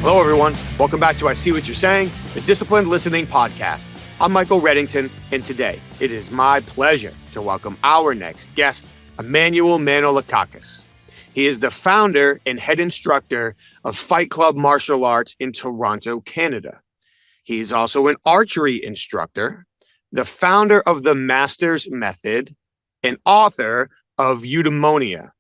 Hello, everyone. Welcome back to I See What You're Saying, the Disciplined Listening Podcast. I'm Michael Reddington, and today it is my pleasure to welcome our next guest, Emmanuel Manolakakis. He is the founder and head instructor of Fight Club Martial Arts in Toronto, Canada. He is also an archery instructor, the founder of the Master's Method, and author of Eudaimonia,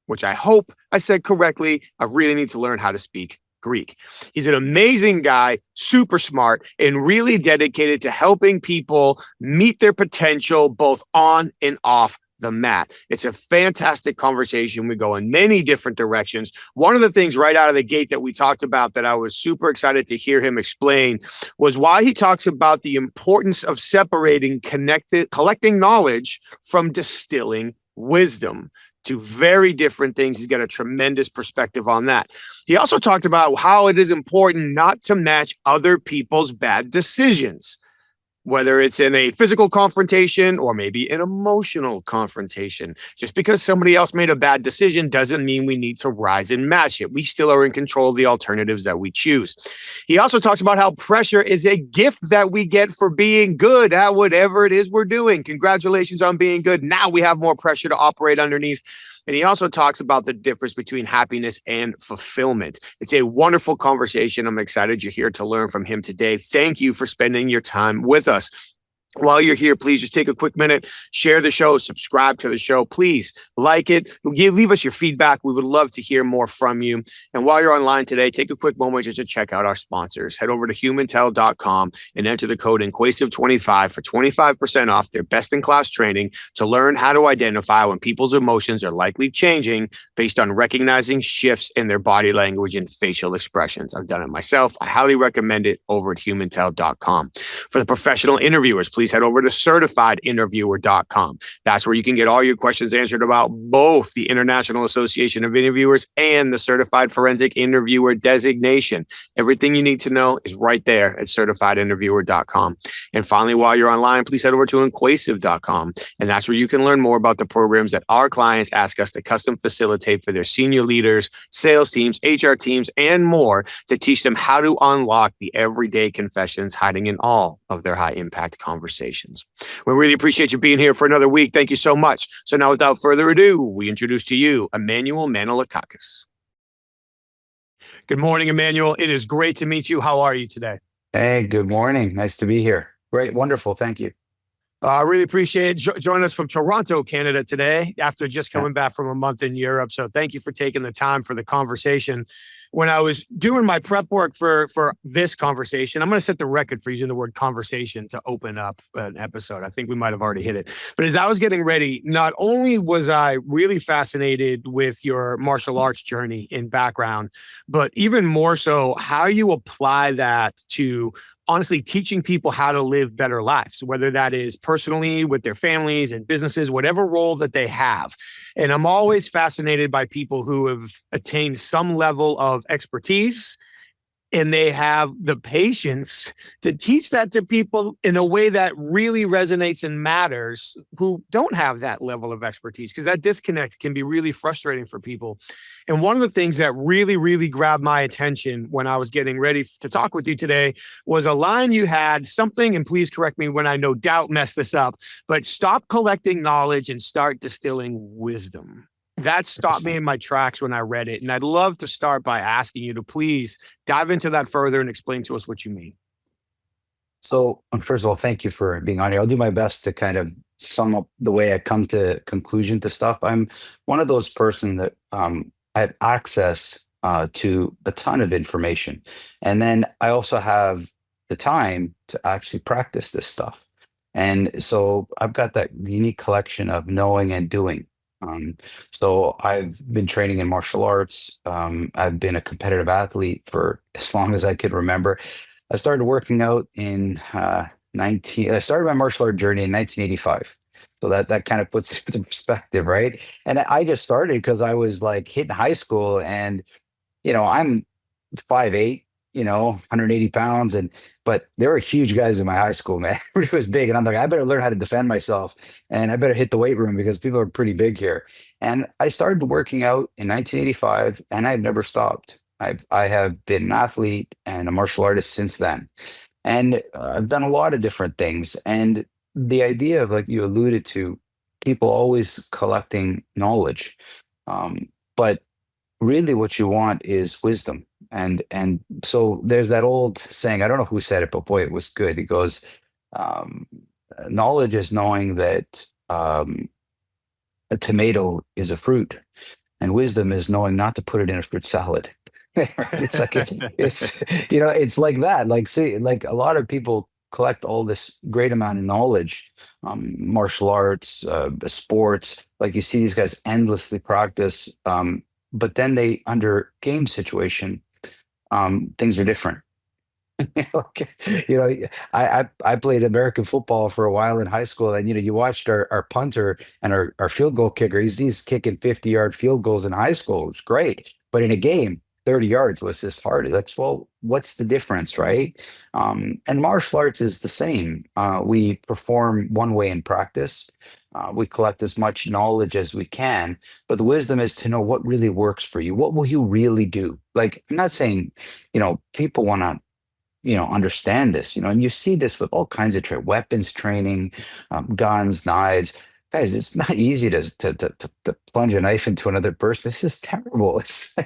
which I hope I said correctly. I really need to learn how to speak Greek. He's an amazing guy, super smart, and really dedicated to helping people meet their potential both on and off the mat. It's a fantastic conversation. We go in many different directions. One of the things right out of the gate that we talked about that I was super excited to hear him explain was why he talks about the importance of separating collecting knowledge from distilling wisdom. Two very different things. He's got a tremendous perspective on that. He also talked about how it is important not to match other people's bad decisions, whether it's in a physical confrontation or maybe an emotional confrontation. Just because somebody else made a bad decision doesn't mean we need to rise and match it. We still are in control of the alternatives that we choose. He also talks about how pressure is a gift that we get for being good at whatever it is we're doing. Congratulations on being good. Now we have more pressure to operate underneath. And he also talks about the difference between happiness and fulfillment. It's a wonderful conversation. I'm excited you're here to learn from him today. Thank you for spending your time with us. While you're here, please just take a quick minute, share the show, subscribe to the show. Please like it. Leave us your feedback. We would love to hear more from you. And while you're online today, take a quick moment just to check out our sponsors. Head over to humantel.com and enter the code INQUASIVE25 for 25% off their best-in-class training to learn how to identify when people's emotions are likely changing based on recognizing shifts in their body language and facial expressions. I've done it myself. I highly recommend it over at humantel.com. For the professional interviewers, please head over to certifiedinterviewer.com. That's where you can get all your questions answered about both the International Association of Interviewers and the Certified Forensic Interviewer designation. Everything you need to know is right there at certifiedinterviewer.com. And finally, while you're online, please head over to inquasive.com. And that's where you can learn more about the programs that our clients ask us to custom facilitate for their senior leaders, sales teams, HR teams, and more to teach them how to unlock the everyday confessions hiding in all of their high-impact conversations. We really appreciate you being here for another week. Thank you so much. So now, without further ado, we introduce to you Emmanuel Manolakakis. Good morning, Emmanuel. It is great to meet you. How are you today? Hey, good morning. Nice to be here. Great. Wonderful. Thank you. I really appreciate it. Join us from Toronto, Canada today after just coming back from a month in Europe. So thank you for taking the time for the conversation. When I was doing my prep work for this conversation, I'm going to set the record for using the word conversation to open up an episode. I think we might have already hit it. But as I was getting ready, not only was I really fascinated with your martial arts journey and background, but even more so how you apply that to honestly teaching people how to live better lives, whether that is personally with their families and businesses, whatever role that they have. And I'm always fascinated by people who have attained some level of expertise and they have the patience to teach that to people in a way that really resonates and matters who don't have that level of expertise, because that disconnect can be really frustrating for people. And one of the things that really, really grabbed my attention when I was getting ready to talk with you today was a line you had, something, and please correct me when I no doubt mess this up, but stop collecting knowledge and start distilling wisdom. That stopped me in my tracks when I read it. And I'd love to start by asking you to please dive into that further and explain to us what you mean. So, first of all, thank you for being on here. I'll do my best to kind of sum up the way I come to conclusion to stuff. I'm one of those person that I have access to a ton of information. And then I also have the time to actually practice this stuff. And so I've got that unique collection of knowing and doing. So I've been training in martial arts. I've been a competitive athlete for as long as I could remember. I started working out in I started my martial art journey in 1985. So that kind of puts it into perspective, right? And I just started because I was like hitting high school and, I'm 5'8", 180 pounds. But there were huge guys in my high school, man. It was big. And I'm like, I better learn how to defend myself and I better hit the weight room because people are pretty big here. And I started working out in 1985 and I've never stopped. I have been an athlete and a martial artist since then, and I've done a lot of different things. And the idea of, like you alluded to, people always collecting knowledge, um, but really what you want is wisdom. And so there's that old saying, I don't know who said it, but boy, it was good. It goes, um, knowledge is knowing that a tomato is a fruit, and wisdom is knowing not to put it in a fruit salad. Right? It's like it's it's like that. Like, see, like a lot of people collect all this great amount of knowledge, martial arts, sports. Like you see these guys endlessly practice, but then they under game situation, things are different. Okay. I played American football for a while in high school, and you watched our punter and our field goal kicker. He's kicking 50-yard field goals in high school. It was great. But in a game, 30 yards was this hard. Like, well, what's the difference, right? And martial arts is the same. We perform one way in practice. We collect as much knowledge as we can, but the wisdom is to know what really works for you. What will you really do? Like, I'm not saying, people want to understand this, and you see this with all kinds of weapons training, guns, knives. Guys, it's not easy to plunge a knife into another person. This is terrible. It's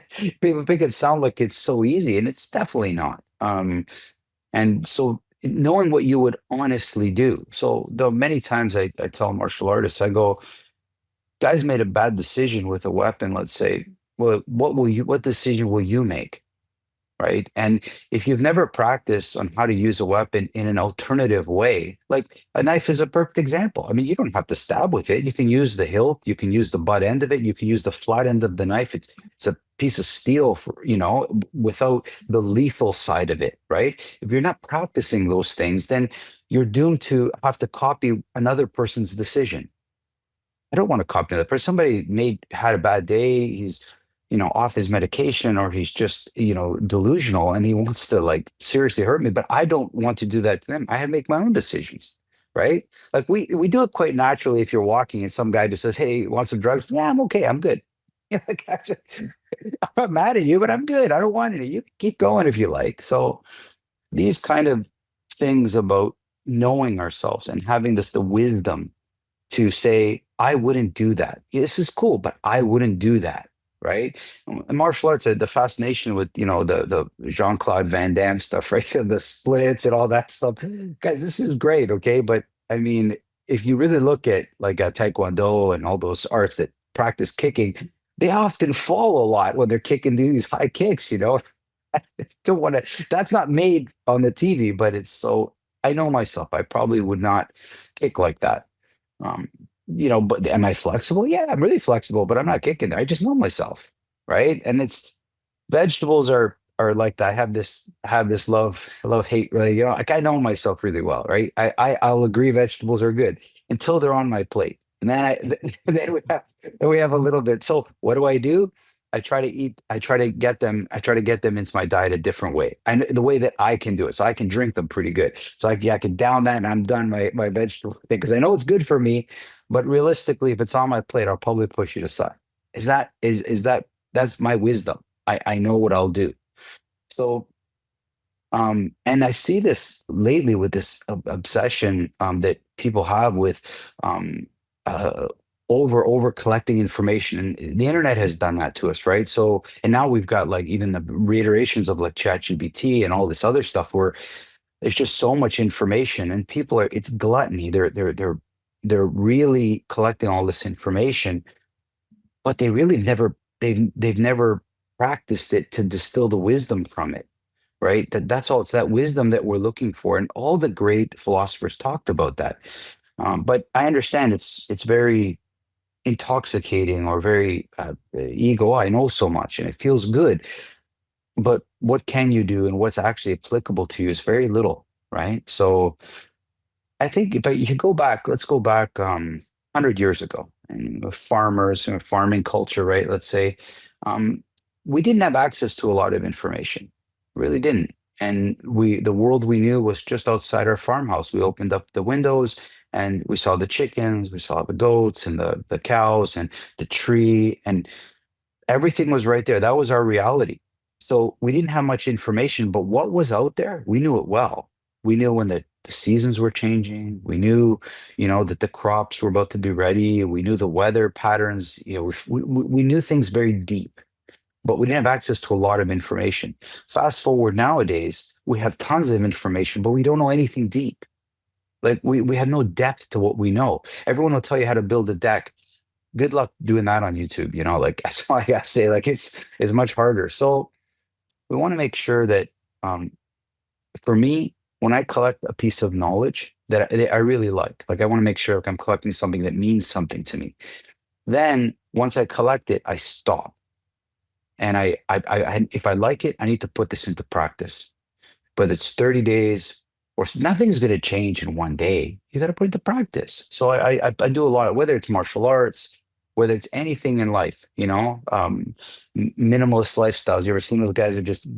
people make it sound like it's so easy, and it's definitely not. And so knowing what you would honestly do. So though many times I tell martial artists, I go, guys made a bad decision with a weapon, let's say. Well, what decision will you make? Right? And if you've never practiced on how to use a weapon in an alternative way, like a knife is a perfect example. I mean, you don't have to stab with it. You can use the hilt, you can use the butt end of it, you can use the flat end of the knife. It's a piece of steel for, without the lethal side of it, right? If you're not practicing those things, then you're doomed to have to copy another person's decision. I don't want to copy another person. Somebody had a bad day. He's, off his medication, or he's just, delusional, and he wants to, like, seriously hurt me. But I don't want to do that to them. I have to make my own decisions, right? Like, we do it quite naturally. If you're walking and some guy just says, "Hey, want some drugs?" Yeah, I'm okay. I'm good. Yeah, like, I'm not mad at you, but I'm good. I don't want any. You can keep going if you like. So these kind of things about knowing ourselves and having the wisdom to say, I wouldn't do that. Yeah, this is cool, but I wouldn't do that. Right. And martial arts, the fascination with, the Jean-Claude Van Damme stuff, right? The splits and all that stuff. Guys, this is great. Okay. But I mean, if you really look at like Taekwondo and all those arts that practice kicking, they often fall a lot when they're kicking these high kicks. I don't want to, that's not made on the TV, but it's so, I know myself. I probably would not kick like that. Um, but am I flexible? Yeah, I'm really flexible, but I'm not kicking there. I just know myself, right? And it's vegetables are like that. I have this love hate, really. Like, I know myself really well, right? I'll agree vegetables are good until they're on my plate, and then then we have a little bit. So what do? I try to eat. I try to get them into my diet a different way. The way that I can do it, so I can drink them pretty good. So I can down that, and I'm done my vegetable thing because I know it's good for me. But realistically, if it's on my plate, I'll probably push it aside. That's my wisdom. I know what I'll do. So, and I see this lately with this obsession that people have with um, uh, over collecting information, and the internet has done that to us, right? So, and now we've got like even the reiterations of like ChatGPT and all this other stuff where there's just so much information, and people it's gluttony. They're really collecting all this information, but they've never practiced it to distill the wisdom from it, right? That's all. It's that wisdom that we're looking for, and all the great philosophers talked about that. But I understand it's very intoxicating or very ego. I know so much, and it feels good, but what can you do, and what's actually applicable to you is very little, right? So I think, but you go back, let's go back 100 years ago, and with farmers and farming culture, right? Let's say um, we didn't have access to a lot of information, really didn't. And the world we knew was just outside our farmhouse. We opened up the windows and we saw the chickens, we saw the goats and the cows and the tree, and everything was right there. That was our reality. So we didn't have much information, but what was out there, we knew it well. We knew when the seasons were changing. We knew, that the crops were about to be ready. We knew the weather patterns. We knew things very deep, but we didn't have access to a lot of information. Fast forward nowadays, we have tons of information, but we don't know anything deep. Like we have no depth to what we know. Everyone will tell you how to build a deck. Good luck doing that on YouTube. Like that's why I gotta say, like it's much harder. So we want to make sure that um, for me, when I collect a piece of knowledge that I really like I want to make sure like I'm collecting something that means something to me. Then once I collect it, I stop. And if I like it, I need to put this into practice. But it's 30 days or nothing's going to change in one day. You got to put it into practice. So I do a lot of, whether it's martial arts, whether it's anything in life, minimalist lifestyles. You ever seen those guys who just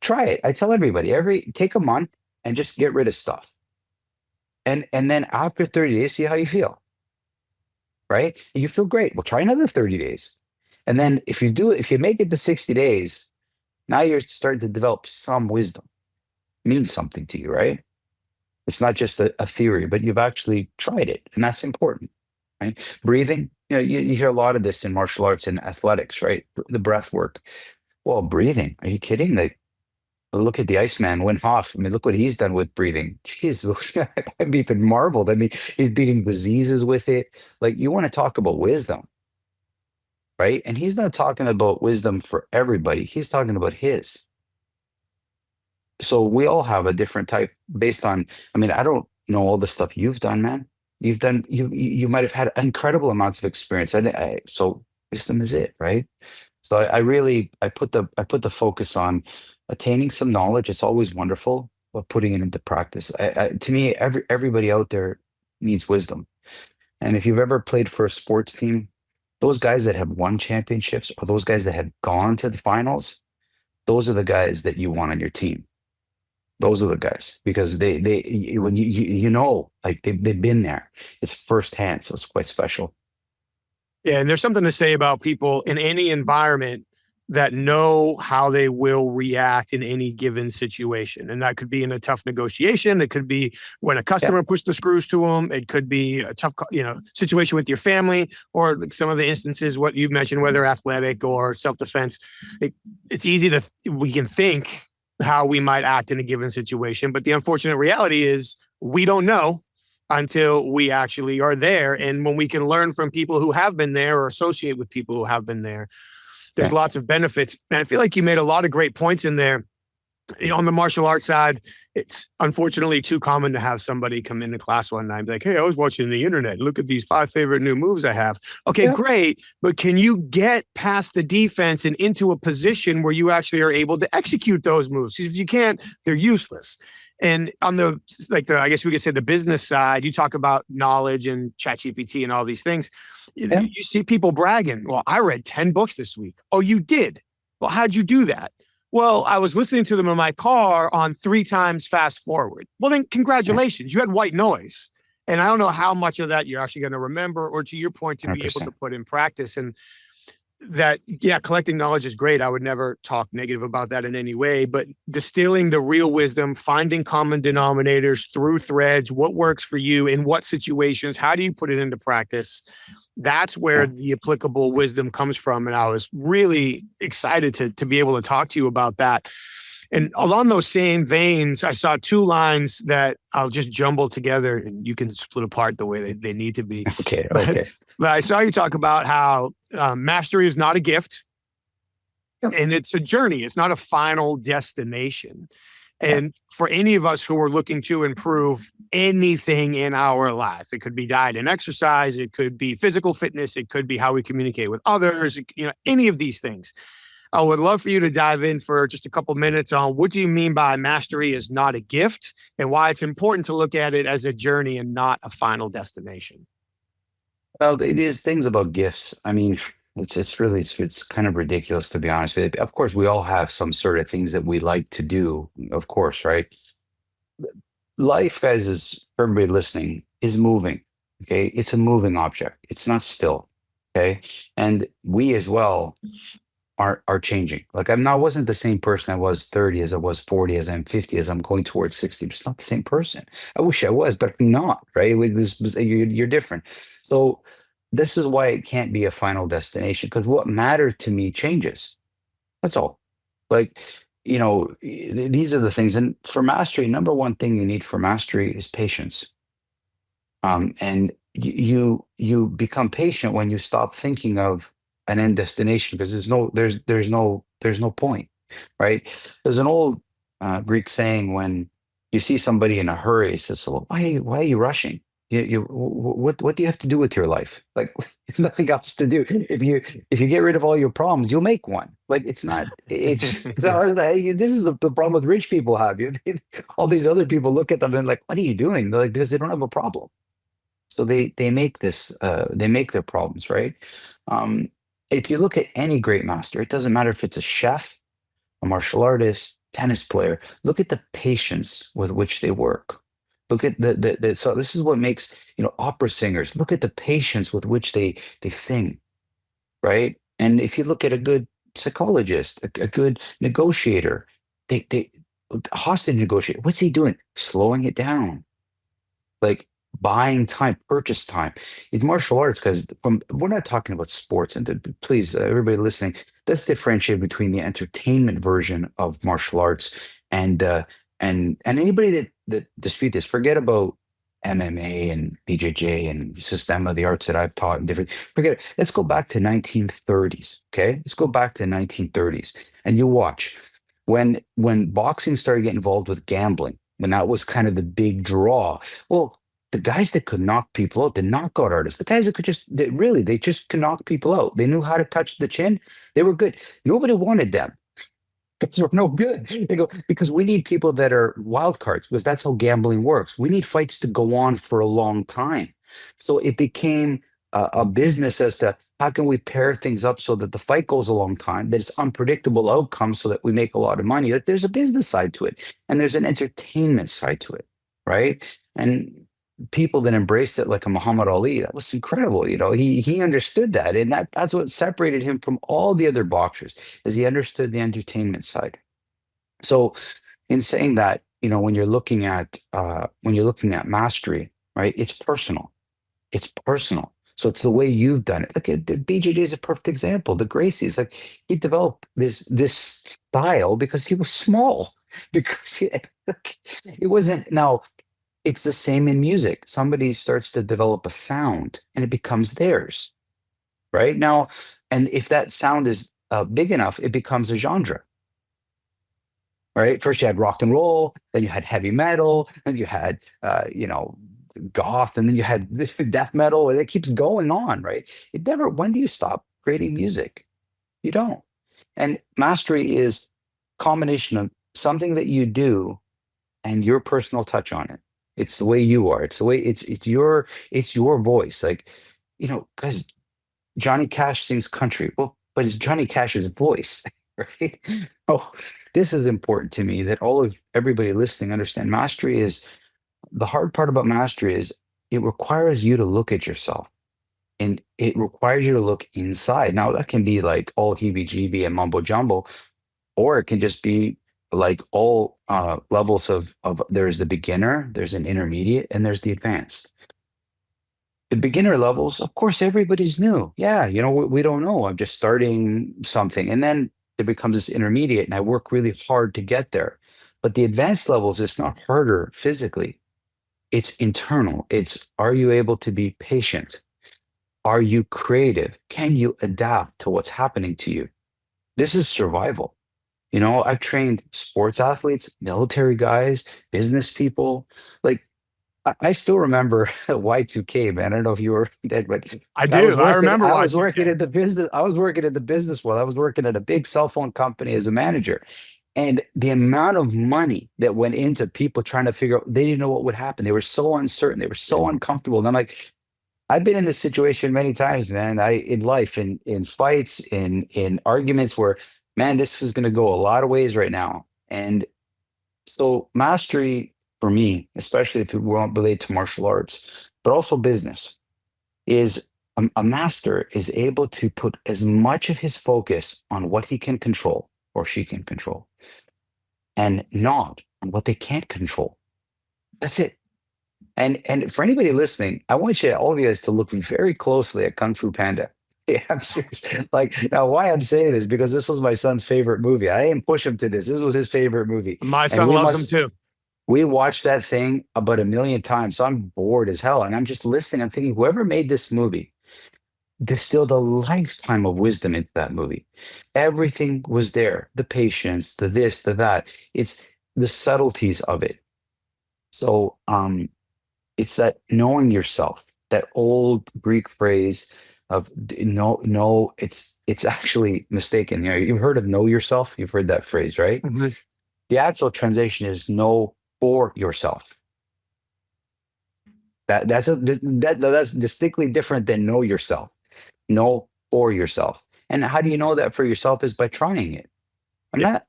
try it? I tell everybody, take a month and just get rid of stuff. And then after 30 days, see how you feel. Right? You feel great. Well, try another 30 days. And then if you make it to 60 days, now you're starting to develop some wisdom. It means something to you, right? It's not just a theory, but you've actually tried it, and that's important, right? Breathing, you hear a lot of this in martial arts and athletics, right? The breath work. Well, breathing, are you kidding? Like, look at the Iceman, Wim Hof. I mean, look what he's done with breathing. Jeez, I've even marveled. I mean, he's beating diseases with it. Like, you want to talk about wisdom, right? And he's not talking about wisdom for everybody. He's talking about his. So we all have a different type based on, I mean, I don't know all the stuff you've done, man. You might have had incredible amounts of experience. So wisdom is it, right? So I put the focus on attaining some knowledge. It's always wonderful, but putting it into practice. To me, everybody out there needs wisdom. And if you've ever played for a sports team, those guys that have won championships or those guys that have gone to the finals, those are the guys that you want on your team. Those are the guys because when like they've been there. It's firsthand, so it's quite special. Yeah, and there's something to say about people in any environment that know how they will react in any given situation. And that could be in a tough negotiation. It could be when a customer pushed the screws to them. It could be a tough, situation with your family, or like some of the instances, what you've mentioned, whether athletic or self-defense. It's easy we can think how we might act in a given situation. But the unfortunate reality is we don't know until we actually are there. And when we can learn from people who have been there or associate with people who have been there, there's lots of benefits. And I feel like you made a lot of great points in there. On the martial arts side, it's unfortunately too common to have somebody come into class one night and be like, hey, I was watching the internet. Look at these 5 favorite new moves I have. Okay, great. But can you get past the defense and into a position where you actually are able to execute those moves? Because if you can't, they're useless. And on I guess we could say the business side, you talk about knowledge and ChatGPT and all these things. You see people bragging. Well, I read 10 books this week. Oh, you did? Well, how'd you do that? Well, I was listening to them in my car on 3 times fast forward. Well, then congratulations. You had white noise. And I don't know how much of that you're actually going to remember, or to your point, to be 100%. able to put in practice. And that, collecting knowledge is great. I would never talk negative about that in any way, but distilling the real wisdom, finding common denominators through threads, what works for you in what situations, how do you put it into practice? That's where the applicable wisdom comes from. And I was really excited to be able to talk to you about that. And along those same veins, I saw 2 lines that I'll just jumble together, and you can split apart the way they need to be. Okay. But I saw you talk about how mastery is not a gift, and it's a journey. It's not a final destination. And for any of us who are looking to improve anything in our life, it could be diet and exercise, it could be physical fitness, it could be how we communicate with others, any of these things. I would love for you to dive in for just a couple minutes on what do you mean by mastery is not a gift, and why it's important to look at it as a journey and not a final destination. Well, it is things about gifts. I mean, it's kind of ridiculous to be honest with you. Of course, we all have some sort of things that we like to do, of course, right? Life, guys, is for everybody listening, is moving. Okay. It's a moving object. It's not still. Okay. And we as well, are changing. Like wasn't the same person I was 30 as I was 40 as I'm 50 as I'm going towards 60. I'm just not the same person. I wish I was, but I'm not, right? You're different. So this is why it can't be a final destination, because what mattered to me changes. That's all. Like, these are the things. And for mastery, number one thing you need for mastery is patience. And you become patient when you stop thinking of an end destination, because there's no point, right? There's an old Greek saying, when you see somebody in a hurry, it says, "So why are you rushing? What do you have to do with your life? Like, nothing else to do. If you get rid of all your problems, you'll make one. Like, this is the problem with rich people have. All these other people look at them and like, what are you doing? They're like, because they don't have a problem. So they make their problems, right? Um, if you look at any great master, it doesn't matter if it's a chef, a martial artist, tennis player. Look at the patience with which they work. Look at so this is what makes, opera singers. Look at the patience with which they sing, right? And if you look at a good psychologist, a good negotiator, they hostage negotiator, what's he doing? Slowing it down, like buying time, purchase time. In martial arts, because we're not talking about sports, and please, everybody listening, let's differentiate between the entertainment version of martial arts and and anybody that dispute this, forget about MMA and BJJ and system of the arts that I've taught and different. Forget it. Let's go back to 1930s. Okay, let's go back to 1930s, and you watch when boxing started getting involved with gambling, when that was kind of the big draw. Well, the guys that could knock people out, the knockout artists, the guys that they just could knock people out. They knew how to touch the chin. They were good. Nobody wanted them because they're no good. They go, because we need people that are wild cards, because that's how gambling works. We need fights to go on for a long time. So it became a business as to how can we pair things up so that the fight goes a long time, that it's unpredictable outcomes so that we make a lot of money. That there's a business side to it, and there's an entertainment side to it, right? And people that embraced it, like a Muhammad Ali, that was incredible. He understood that, and that's what separated him from all the other boxers, is he understood the entertainment side. So, in saying that, when you're looking at mastery, right? It's personal. It's personal. So it's the way you've done it. Look at BJJ is a perfect example. The Gracies, like, he developed this style because he was small. Because it wasn't now. It's the same in music. Somebody starts to develop a sound and it becomes theirs, right? Now, and if that sound is big enough, it becomes a genre, right? First you had rock and roll, then you had heavy metal, then you had, goth, and then you had this death metal, and it keeps going on, right? When do you stop creating music? You don't. And mastery is combination of something that you do and your personal touch on it. It's the way you are. It's the way it's your voice. Like, because Johnny Cash sings country. Well, but it's Johnny Cash's voice, right? Oh, this is important to me, that everybody listening understand mastery is the hard part about mastery is it requires you to look at yourself, and it requires you to look inside. Now that can be like all heebie-jeebie and mumbo jumbo, or it can just be like all levels of there's the beginner, there's an intermediate, and there's the advanced. The beginner levels, of course, everybody's new. Yeah, we don't know. I'm just starting something. And then there becomes this intermediate, and I work really hard to get there. But the advanced levels, it's not harder physically, it's internal. It's, are you able to be patient? Are you creative? Can you adapt to what's happening to you? This is survival. I've trained sports athletes, military guys, business people. Like, I still remember Y2K, man. I don't know if you were dead, but I do. I remember I was watching. working at the business. I was working at the business world. I was working at a big cell phone company as a manager. And the amount of money that went into people trying to figure out, they didn't know what would happen. They were so uncertain. They were so uncomfortable. And I'm like, I've been in this situation many times, man. In life, in fights, in arguments where, man, this is going to go a lot of ways right now. And so mastery for me, especially if it won't relate to martial arts, but also business, is A master is able to put as much of his focus on what he can control or she can control and not on what they can't control. That's it. And for anybody listening, I want you, all of you guys, to look very closely at Kung Fu Panda. Yeah, I'm serious. Like, now, why I'm saying this, because this was my son's favorite movie. I didn't push him to this. This was his favorite movie. My And son loves them too. we watched that thing about a million times. So I'm bored as hell. And I'm just listening. I'm thinking, whoever made this movie distilled a lifetime of wisdom into that movie. Everything was there. The patience, the this, the that. It's the subtleties of it. So, it's that knowing yourself, that old Greek phrase of no, it's actually mistaken. You know, you've heard of know yourself. You've heard that phrase, right? Mhm. The actual translation is know for yourself. That's distinctly different than know yourself. Know for yourself. And how do you know that for yourself? Is by trying it. Yeah.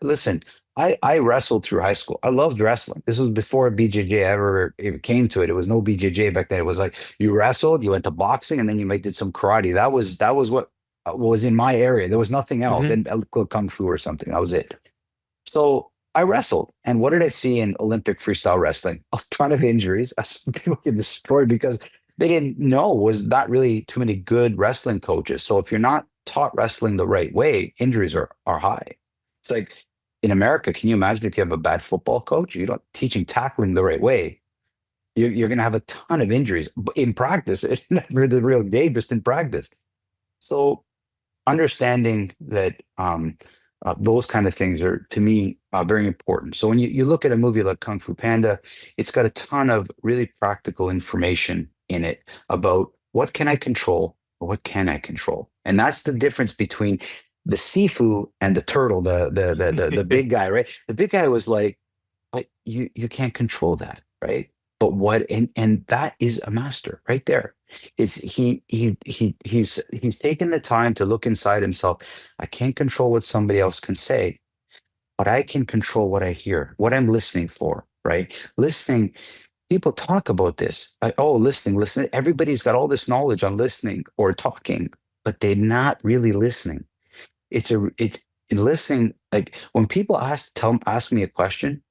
Listen, I wrestled through high school. I loved wrestling. This was before BJJ ever came to it. It was no BJJ back then. It was like you wrestled, you went to boxing, and then you did some karate. That was what was in my area. There was nothing else. Mhm. And kung fu or something. That was it. So I wrestled. And what did I see in Olympic freestyle wrestling? A ton of injuries. People get destroyed because they didn't know, was not really too many good wrestling coaches. So if you're not taught wrestling the right way, injuries are high. It's like in America, can you imagine if you have a bad football coach? You're not teaching tackling the right way. You're going to have a ton of injuries in practice. It's never the real game, just in practice. So understanding that those kind of things are, to me, very important. So when you look at a movie like Kung Fu Panda, it's got a ton of really practical information in it about what can I control or what can I control. And that's the difference between the Sifu and the turtle, the big guy, right? The big guy was like, but you can't control that, right? But what and that is a master right there. It's he's taken the time to look inside himself. I can't control what somebody else can say, but I can control what I hear, what I'm listening for, right? Listening, people talk about this. Like, oh, listening. Everybody's got all this knowledge on listening or talking, but they're not really listening. It's in listening. Like when people ask me a question,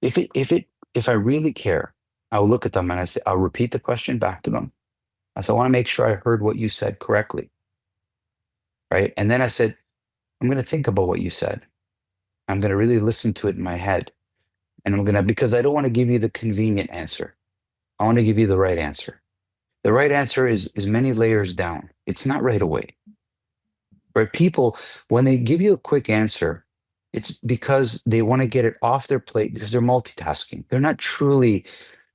if I really care, I'll look at them and I'll repeat the question back to them. I want to make sure I heard what you said correctly. Right. And then I said, I'm going to think about what you said. I'm going to really listen to it in my head. And because I don't want to give you the convenient answer. I want to give you the right answer. The right answer is many layers down. It's not right away. Right? People, when they give you a quick answer, it's because they want to get it off their plate because they're multitasking. They're not truly,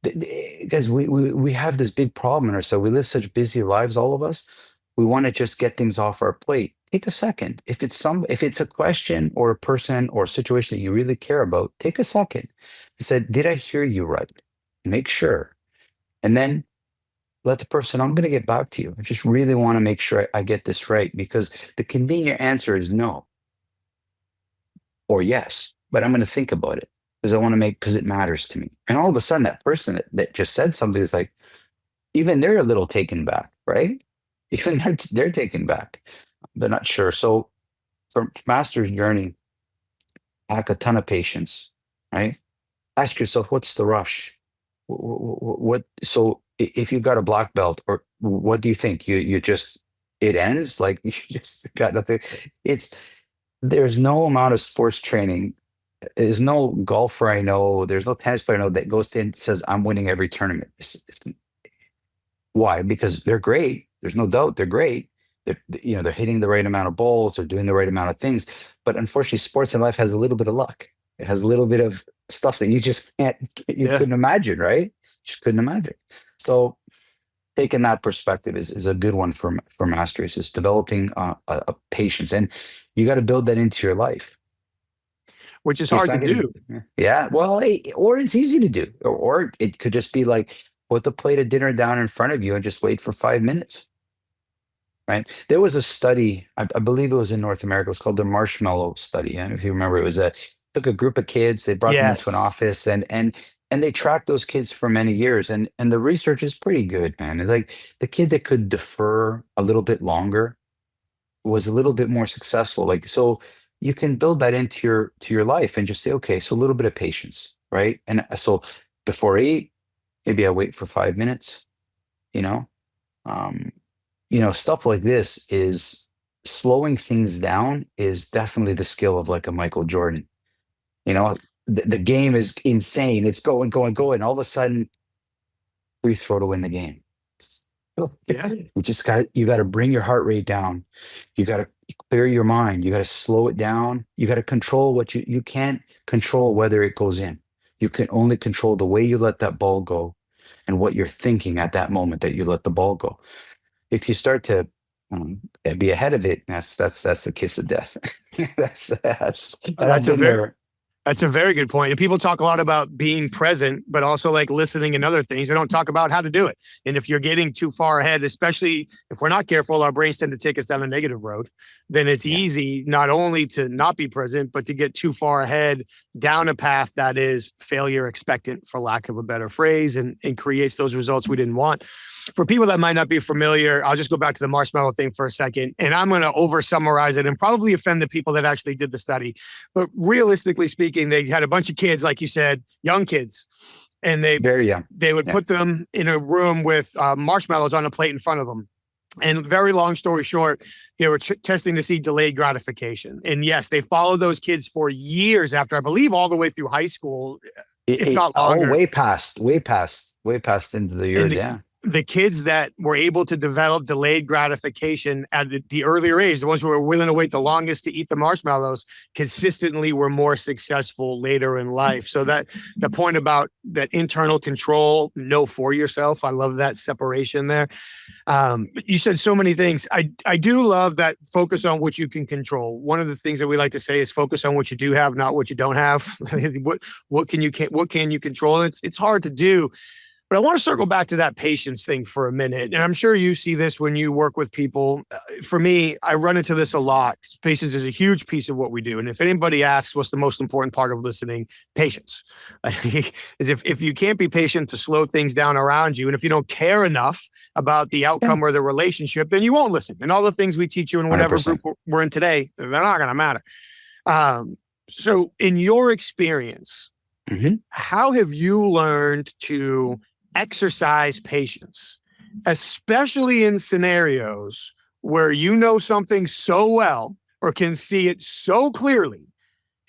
because we have this big problem in ourselves. We live such busy lives, all of us. We want to just get things off our plate. Take a second. If it's a question or a person or a situation that you really care about, take a second. I said, did I hear you right? Make sure. And then let the person, I'm going to get back to you. I just really want to make sure I get this right, because the convenient answer is no or yes, but I'm going to think about it because it matters to me. And all of a sudden, that person that just said something is like, even they're a little taken back, right? Even they're taken back. They're not sure. So for master's journey, pack a ton of patience, right? Ask yourself, what's the rush? So if you got a black belt, or what do you think? You just, it ends like you just got nothing. It's There's no amount of sports training. There's no golfer I know. There's no tennis player I know that goes to and says, I'm winning every tournament. Why? Because they're great. There's no doubt they're great. They're hitting the right amount of balls. They're doing the right amount of things. But unfortunately, sports in life has a little bit of luck. It has a little bit of stuff that you just you Yeah. couldn't imagine, right? Just couldn't imagine. So taking that perspective is a good one for masteries, is developing a patience, and you got to build that into your life. Which is It's hard to not gonna, do. yeah. Well, or it's easy to do, or it could just be like put the plate of dinner down in front of you and just wait for 5 minutes. Right. There was a study, I believe it was in North America. It was called the marshmallow study. And if you remember, it was took a group of kids, they brought them into an Yes. office, and and they track those kids for many years, and the research is pretty good, man. It's like the kid that could defer a little bit longer was a little bit more successful. Like, so you can build that into your life and just say, okay, so a little bit of patience, right? And so before I eat, maybe I wait for 5 minutes, you know. um Stuff like this is slowing things down is definitely the skill of like a Michael Jordan. you know the game is insane, it's going going going, all of a sudden free throw to win the game. Yeah. You got to bring your heart rate down. You got to clear your mind. You got to slow it down. You got to control what you can't control whether it goes in. You can only control the way you let that ball go and what you're thinking at that moment that you let the ball go. If you start to be ahead of it, that's the kiss of death. And I've That's a been very there. That's a very good point. And people talk a lot about being present, but also like listening and other things. They don't talk about how to do it. And if you're getting too far ahead, especially if we're not careful, our brains tend to take us down a negative road. Then it's Yeah, easy not only to not be present, but to get too far ahead down a path that is failure expectant, for lack of a better phrase, and creates those results we didn't want. For people that might not be familiar, I'll just go back to the marshmallow thing for a second. And I'm going to over summarize it and probably offend the people that actually did the study. But realistically speaking, they had a bunch of kids, like you said, young kids, and very young. they would Yeah. put them in a room with marshmallows on a plate in front of them. And very long story short, they were testing to see delayed gratification. And yes, they followed those kids for years after, I believe, all the way through high school, if not longer. Way past into the And years. Yeah. the kids that were able to develop delayed gratification at the earlier age, the ones who were willing to wait the longest to eat the marshmallows, consistently were more successful later in life. So that the point about that internal control, know for yourself, I love that separation there. You said so many things. I do love that focus on what you can control. One of the things that we like to say is focus on what you do have, not what you don't have. what can you control? It's hard to do. But I want to circle back to that patience thing for a minute. And I'm sure you see this when you work with people. For me, I run into this a lot. Patience is a huge piece of what we do. And if anybody asks what's the most important part of listening, patience. Is if you can't be patient to slow things down around you, and if you don't care enough about the outcome or the relationship, then you won't listen. And all the things we teach you in whatever 100%. group we're in today, they're not going to matter. So in your experience, how have you learned to exercise patience, especially in scenarios where you know something so well or can see it so clearly,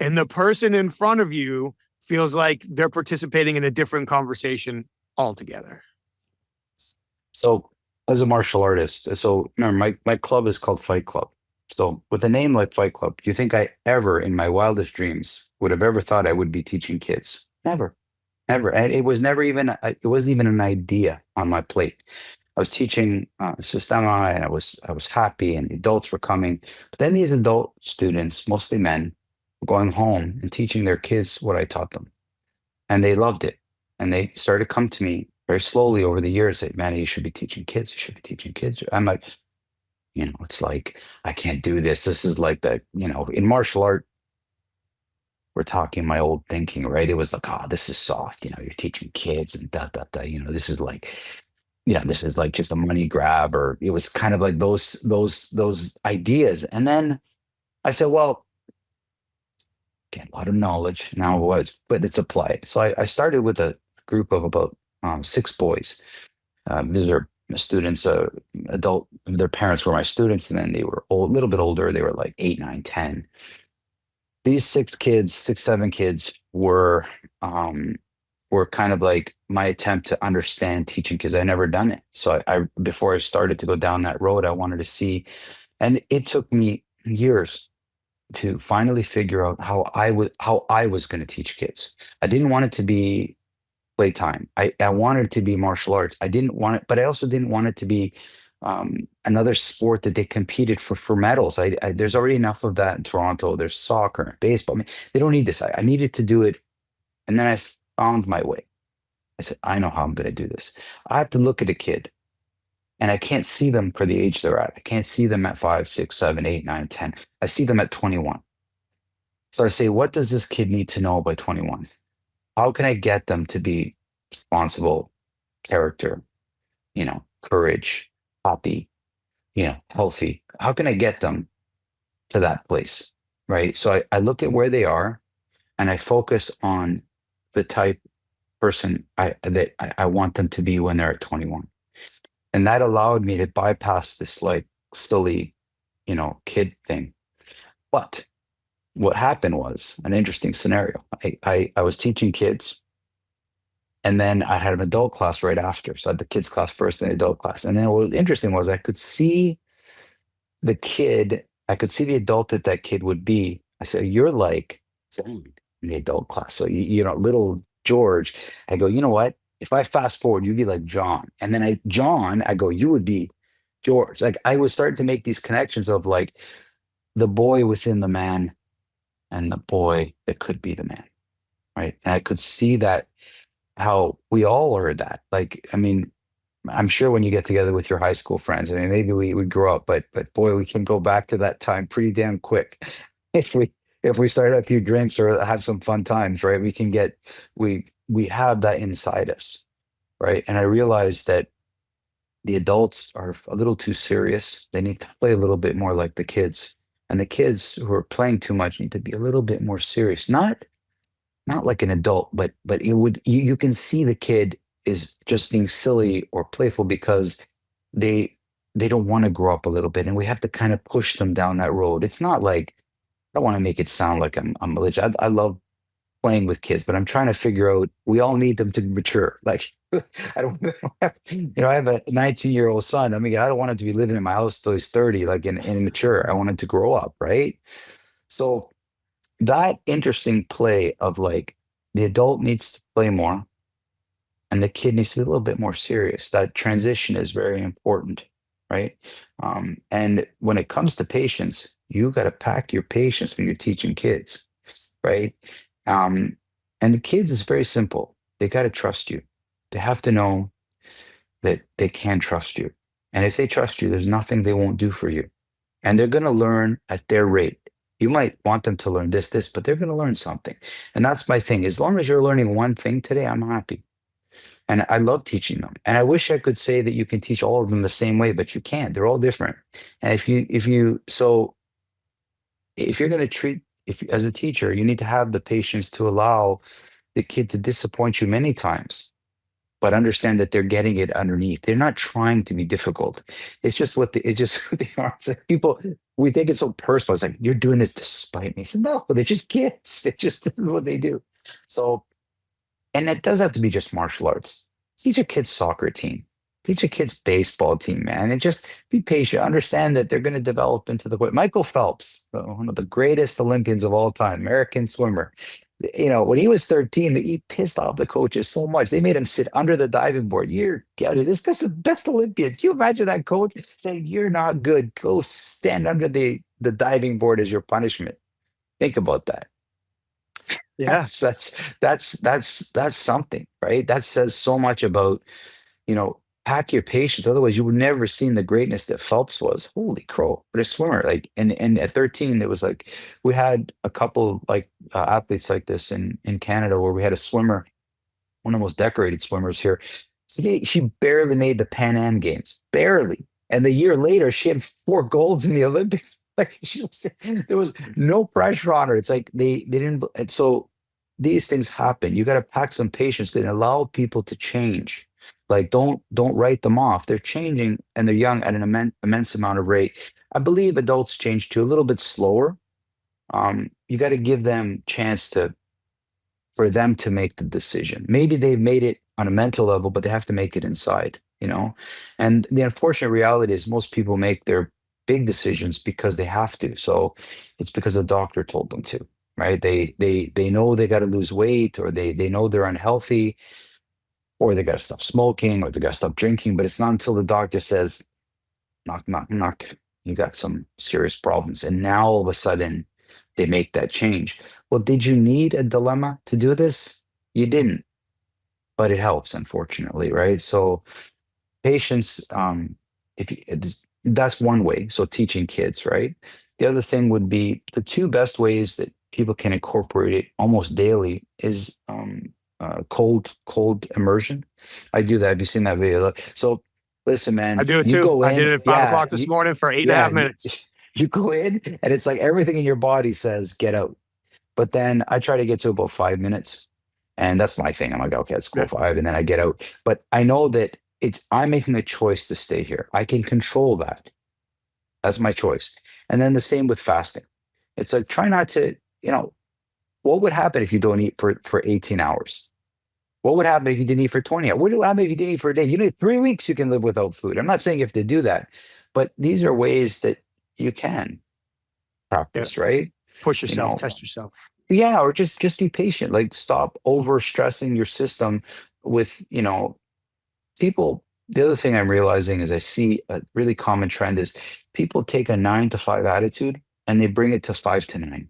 and the person in front of you feels like they're participating in a different conversation altogether? So as a martial artist, so remember my club is called Fight Club. So with a name like Fight Club, do you think I ever in my wildest dreams would have ever thought I would be teaching kids? Never. Never. And it was never even, it wasn't even an idea on my plate. I was teaching Sistema, and I was happy, and adults were coming. But then these adult students, mostly men, were going home and teaching their kids what I taught them. And they loved it. And they started to come to me very slowly over the years, say, Manny, you should be teaching kids. You should be teaching kids. I'm like, it's like, I can't do this. This is like in martial art, we're talking my old thinking, right? It was like, oh, this is soft, you're teaching kids and da da da, this is like, this is like just a money grab, or it was kind of like those ideas. And then I said, well, get a lot of knowledge now, but it's applied. So I started with a group of about 6 boys. These are students, adult, their parents were my students, and then they were a little bit older. They were like 8, 9, 10. These 7 kids were kind of like my attempt to understand teaching kids. I never done it. So I before I started to go down that road, I wanted to see, and it took me years to finally figure out how I was going to teach kids. I didn't want it to be playtime. I wanted it to be martial arts. I didn't want it, but I also didn't want it to be another sport that they competed for medals. There's already enough of that in Toronto. There's soccer and baseball. I mean, they don't need this. I needed to do it. And then I found my way. I said, I know how I'm going to do this. I have to look at a kid, and I can't see them for the age they're at. I can't see them at 5, 6, 7, 8, 9, 10. I see them at 21. So I say, what does this kid need to know by 21? How can I get them to be responsible, character, courage, happy, healthy? How can I get them to that place? Right. So I look at where they are and I focus on the type person I want them to be when they're at 21. And that allowed me to bypass this like silly, kid thing. But what happened was an interesting scenario. I was teaching kids, and then I had an adult class right after. So I had the kids class first and the adult class. And then what was interesting was I could see the kid, I could see the adult that kid would be. I said, "You're like Zane in the adult class." So little George. I go, you know what? If I fast forward, you'd be like John. And then John, I go, you would be George. Like I was starting to make these connections of like the boy within the man and the boy that could be the man. Right. And I could see that how we all are that. Like, I mean, I'm sure when you get together with your high school friends, I mean, maybe we grow up, but boy, we can go back to that time pretty damn quick. If we start a few drinks or have some fun times, right? We have that inside us, right? And I realized that the adults are a little too serious. They need to play a little bit more like the kids. And the kids who are playing too much need to be a little bit more serious. Not like an adult, but you can see the kid is just being silly or playful because they they don't want to grow up a little bit, and we have to kind of push them down that road. It's not like I don't want to make it sound like I'm religious. I love playing with kids, but I'm trying to figure out we all need them to mature. Like I don't I have a 19-year-old son. I mean, I don't want him to be living in my house till he's 30, like in mature. I want him to grow up, right? So that interesting play of like the adult needs to play more and the kid needs to be a little bit more serious. That transition is very important, right? And when it comes to patience, you got to pack your patience when you're teaching kids, right? Um, and the kids is very simple. They got to trust you. They have to know that they can trust you. And if they trust you, there's nothing they won't do for you. And they're going to learn at their rate. You might want them to learn this, but they're going to learn something. And that's my thing. As long as you're learning one thing today, I'm happy. And I love teaching them. And I wish I could say that you can teach all of them the same way, but you can't. They're all different. And if you're going to treat, if as a teacher, you need to have the patience to allow the kid to disappoint you many times, but understand that they're getting it underneath. They're not trying to be difficult. It's just it's just who they are. It's like people, we think it's so personal. It's like, you're doing this to spite me. I said, no, they're just kids. It's just this is what they do. So, and it does have to be just martial arts. Teach a kid's soccer team. Teach a kid's baseball team, man. And just be patient. Understand that they're going to develop into the Michael Phelps, one of the greatest Olympians of all time, American swimmer. When he was 13, he pissed off the coaches so much. They made him sit under the diving board. This guy's the best Olympian. Can you imagine that coach saying, "You're not good. Go stand under the diving board as your punishment." Think about that. Yeah. That's something, right? That says so much about, you know, pack your patience. Otherwise, you would never seen the greatness that Phelps was. Holy crow. But a swimmer, like, and at 13, it was like we had a couple like athletes like this in Canada where we had a swimmer, one of the most decorated swimmers here. She barely made the Pan Am Games, barely. And the year later, she had 4 golds in the Olympics. Like there was no pressure on her. It's like they didn't. And so these things happen. You got to pack some patience and allow people to change. Like don't write them off. They're changing and they're young at an immense amount of rate. I believe adults change too, a little bit slower. You got to give them chance for them to make the decision. Maybe they've made it on a mental level, but they have to make it inside. And the unfortunate reality is most people make their big decisions because they have to. So it's because the doctor told them to, right? They know they got to lose weight, or they know they're unhealthy, or they got to stop smoking, or they got to stop drinking. But it's not until the doctor says, knock, knock, knock, you got some serious problems. And now all of a sudden they make that change. Well, did you need a dilemma to do this? You didn't, but it helps, unfortunately, right? So patience, if you, that's one way. So teaching kids, right? The other thing would be the two best ways that people can incorporate it almost daily is cold immersion. I do that. Have you seen that video? So listen, I man, do it you too. go I did in, it at 5 o'clock yeah, this morning for eight and a yeah, half minutes. you go in, and it's like everything in your body says get out. But then I try to get to about 5 minutes, and that's my thing. I'm like, okay, let's go Yeah. five, and then I get out. But I know that I'm making a choice to stay here. I can control that. That's my choice. And then the same with fasting. It's like try not to, what would happen if you don't eat for 18 hours? What would happen if you didn't eat for 20 hours? What would happen if you didn't eat for a day? You need 3 weeks you can live without food. I'm not saying you have to do that, but these are ways that you can Yeah. practice, right? Push You yourself, know, test yourself. yeah, or just be patient. Like stop over stressing your system with, people. The other thing I'm realizing is I see a really common trend is people take a 9 to 5 attitude and they bring it to 5 to 9.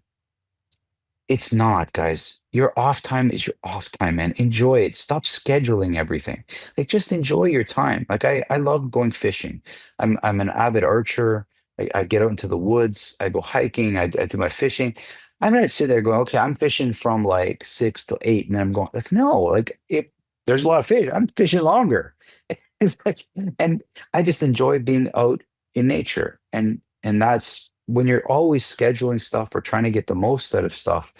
It's not, guys. Your off time is your off time, man. Enjoy it. Stop scheduling everything. Like just enjoy your time. Like I love going fishing. I'm an avid archer. I get out into the woods. I go hiking. I do my fishing. I'm not sit there going, okay, I'm fishing from like 6 to 8, and then I'm going like, no, like if there's a lot of fish, I'm fishing longer. It's like, and I just enjoy being out in nature, and that's when you're always scheduling stuff or trying to get the most out of stuff.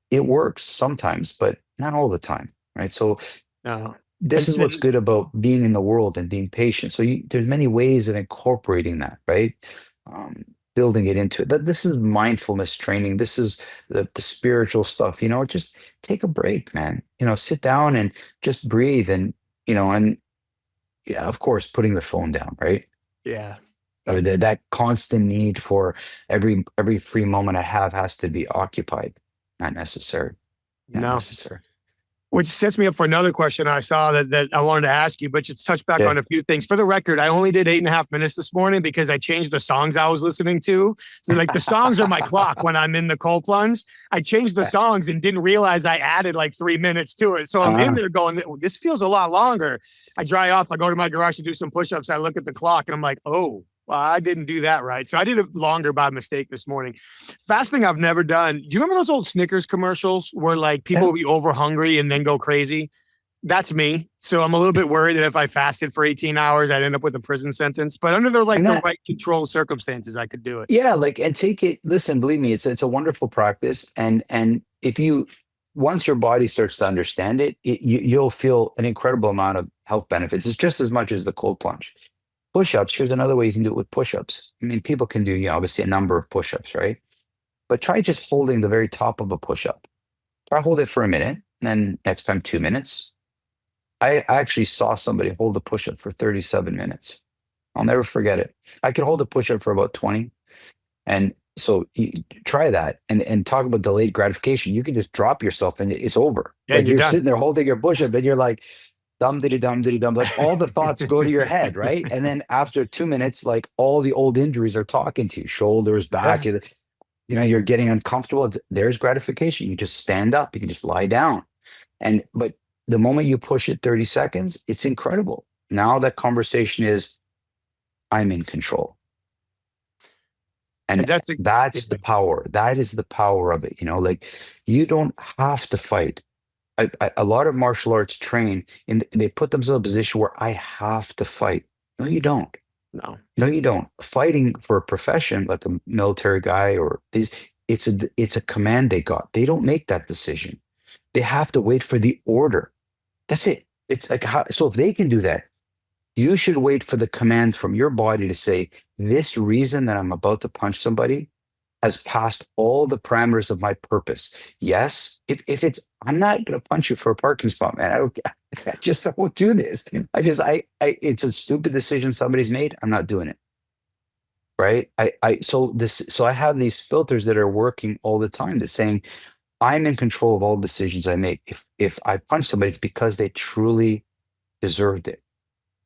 It works sometimes, but not all the time, right? So No. this And, is what's and good about being in the world and being patient. So there's many ways of incorporating that, right? Um, Building it into it. This is mindfulness training. This is the spiritual stuff. Just take a break, man. Sit down and just breathe, and yeah, of course, putting the phone down, right? yeah. Or that constant need for every free moment I have has to be occupied. Not necessary. Not No. necessary. Which sets me up for another question I saw that I wanted to ask you, but just touch back Yeah. on a few things. For the record, I only did 8.5 minutes this morning because I changed the songs I was listening to. So like the songs are my clock when I'm in the cold plunge. I changed the songs and didn't realize I added like 3 minutes to it. So I'm in there going, this feels a lot longer. I dry off. I go to my garage to do some push-ups. I look at the clock and I'm like, oh, well, I didn't do that right. So I did it longer by mistake this morning. Fasting I've never done. Do you remember those old Snickers commercials where like people Yeah. would be over hungry and then go crazy? That's me. So I'm a little bit worried that if I fasted for 18 hours, I'd end up with a prison sentence. But under the I'm the not. right controlled circumstances, I could do it. Yeah, like and take it. Listen, believe me, it's a wonderful practice, and if you once your body starts to understand it, you'll feel an incredible amount of health benefits. It's just as much as the cold plunge. Push-ups. Here's another way you can do it with push-ups. I mean, people can do, obviously a number of push-ups, right? But try just holding the very top of a push-up. Try hold it for a minute, and then next time 2 minutes. I actually saw somebody hold a push-up for 37 minutes. I'll never forget it. I could hold a push-up for about 20. And so you try that and talk about delayed gratification. You can just drop yourself and it's over. Yeah, Like and you're you're done. sitting there holding your push-up and you're like, dum diddy dum diddy dum. Like all the thoughts go to your head, right? And then after 2 minutes, like all the old injuries are talking to you, shoulders, back, Yeah. you're getting uncomfortable. There's gratification. You just stand up, you can just lie down. But the moment you push it 30 seconds, it's incredible. Now that conversation is, I'm in control. And And that's that's the power. That is the power of it. Like you don't have to fight. A lot of martial arts train and they put themselves in a position where I have to fight. No, you don't. no. No, you don't. Fighting for a profession like a military guy or these, it's a command they got. They don't make that decision. They have to wait for the order. That's it. It's like so if they can do that, you should wait for the command from your body to say, this reason that I'm about to punch somebody has passed all the parameters of my purpose. Yes, if it's, I'm not going to punch you for a parking spot, man. I just won't do this. It's a stupid decision somebody's made. I'm not doing it. Right. So I have these filters that are working all the time that's saying, I'm in control of all decisions I make. If I punch somebody, it's because they truly deserved it.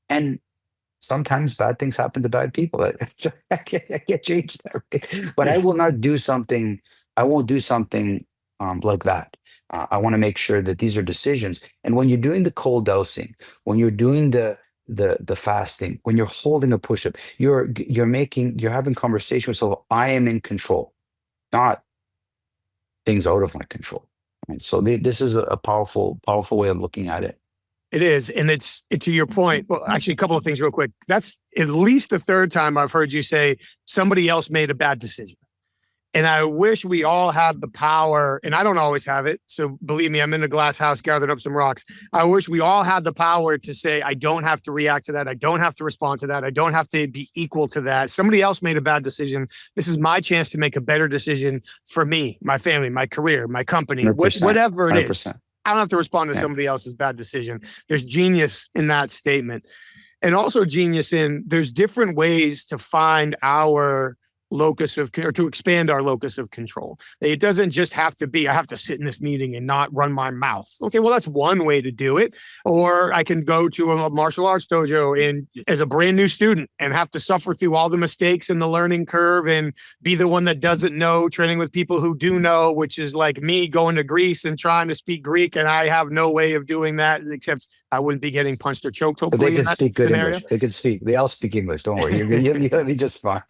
And sometimes bad things happen to bad people. I can't change that. Right? But I will not do something. I won't do something like that. I want to make sure that these are decisions. And when you're doing the cold dosing, when you're doing the fasting, when you're holding a push-up, you're having conversation with yourself. I am in control, not things out of my control. Right? So this is a powerful, powerful way of looking at it. It is. And to your point. Well, actually, a couple of things real quick. That's at least the third time I've heard you say somebody else made a bad decision. And I wish we all had the power, and I don't always have it. So believe me, I'm in a glass house gathering up some rocks. I wish we all had the power to say, I don't have to react to that. I don't have to respond to that. I don't have to be equal to that. Somebody else made a bad decision. This is my chance to make a better decision for me, my family, my career, my company, 100%, whatever it is. 100%. I don't have to respond to Yeah. somebody else's bad decision. There's genius in that statement. And also genius in there's different ways to find our locus of, or to expand our locus of control. It doesn't just have to be, I have to sit in this meeting and not run my mouth. Okay, well, that's one way to do it. Or I can go to a martial arts dojo and as a brand new student and have to suffer through all the mistakes in the learning curve and be the one that doesn't know, training with people who do know, which is like me going to Greece and trying to speak Greek. And I have no way of doing that except I wouldn't be getting punched or choked, But hopefully. they can speak good scenario. English. They can speak. They all speak English. Don't worry. You're gonna be just fine.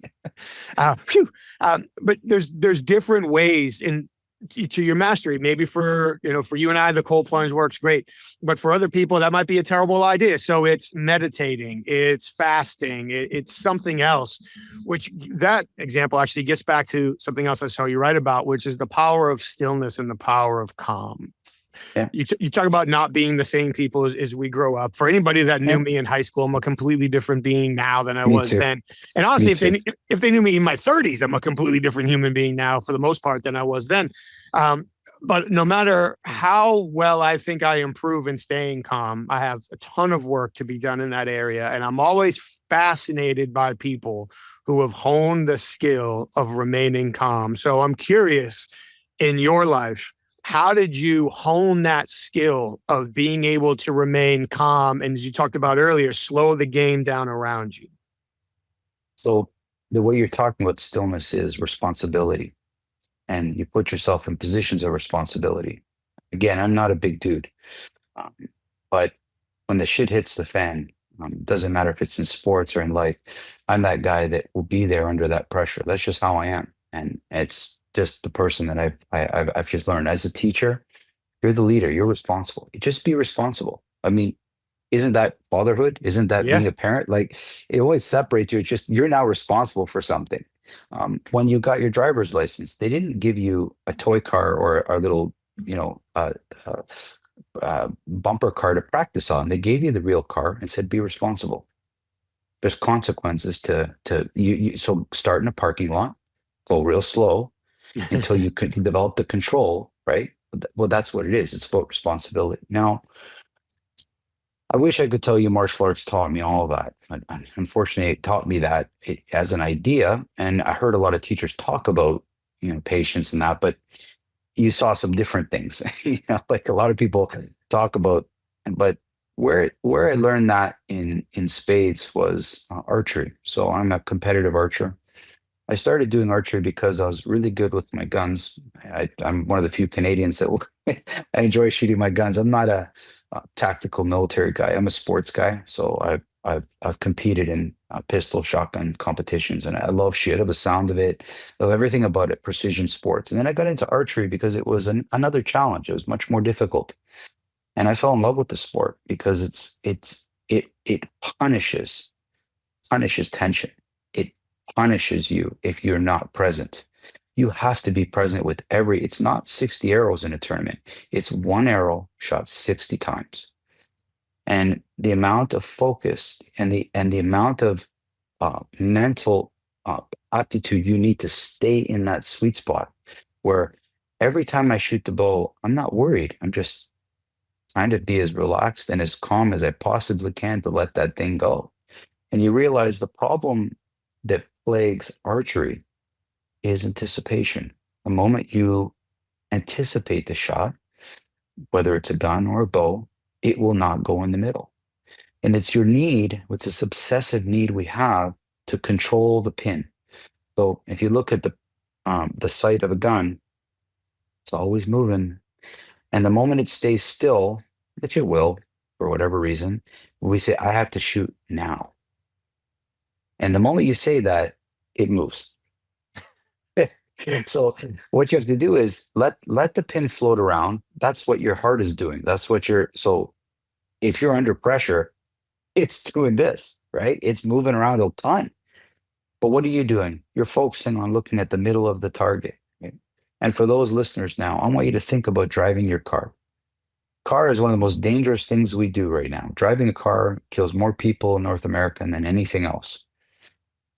But there's different ways in to your mastery. Maybe for you and I, the cold plunge works great, but for other people that might be a terrible idea. So it's meditating, it's fasting, it's something else. Which that example actually gets back to something else I saw you write about, which is the power of stillness and the power of calm. Yeah. You talk about not being the same people as we grow up. For anybody that knew me in high school, I'm a completely different being now than I was then. And honestly, if they knew me in my 30s, I'm a completely different human being now for the most part than I was then. But no matter how well I think I improve in staying calm, I have a ton of work to be done in that area. And I'm always fascinated by people who have honed the skill of remaining calm. So I'm curious, in your life, how did you hone that skill of being able to remain calm? And as you talked about earlier, slow the game down around you. So the way you're talking about stillness is responsibility, and you put yourself in positions of responsibility. Again, I'm not a big dude, but when the shit hits the fan, doesn't matter if it's in sports or in life, I'm that guy that will be there under that pressure. That's just how I am, and it's just the person that I've just learned. As a teacher, you're the leader. You're responsible. Just be responsible. I mean, isn't that fatherhood? Isn't that being a parent? Like, it always separates you. It's just you're now responsible for something. When you got your driver's license, they didn't give you a toy car or a little, bumper car to practice on. They gave you the real car and said, be responsible. There's consequences to you. So start in a parking lot, go real slow until you can develop the control, right? Well, that's what it is. It's about responsibility. Now, I wish I could tell you martial arts taught me all that. Unfortunately, it taught me that as an idea. And I heard a lot of teachers talk about, patience and that, but you saw some different things, like a lot of people talk about, but where I learned that in spades was archery. So I'm a competitive archer. I started doing archery because I was really good with my guns. I'm one of the few Canadians that I enjoy shooting my guns. I'm not a tactical military guy. I'm a sports guy. So I've competed in pistol shotgun competitions, and I love shit. I love the sound of it. I love everything about it. Precision sports. And then I got into archery because it was another challenge. It was much more difficult, and I fell in love with the sport because it punishes tension. It punishes you if you're not present. You have to be present with it's not 60 arrows in a tournament. It's one arrow shot 60 times. And the amount of focus and the amount of mental aptitude you need to stay in that sweet spot where every time I shoot the bow, I'm not worried. I'm just trying to be as relaxed and as calm as I possibly can to let that thing go. And you realize the problem that plagues archery is anticipation. The moment you anticipate the shot, whether it's a gun or a bow, it will not go in the middle. And it's your need, it's this obsessive need we have to control the pin. So if you look at the sight of a gun, it's always moving. And the moment it stays still, which it will, for whatever reason, we say, I have to shoot now. And the moment you say that, it moves. So what you have to do is let the pin float around. That's what your heart is doing. That's what you're so if you're under pressure, it's doing this, right? It's moving around a ton. But what are you doing? You're focusing on looking at the middle of the target. Right? And for those listeners now, I want you to think about driving your car. Car is one of the most dangerous things we do right now. Driving a car kills more people in North America than anything else.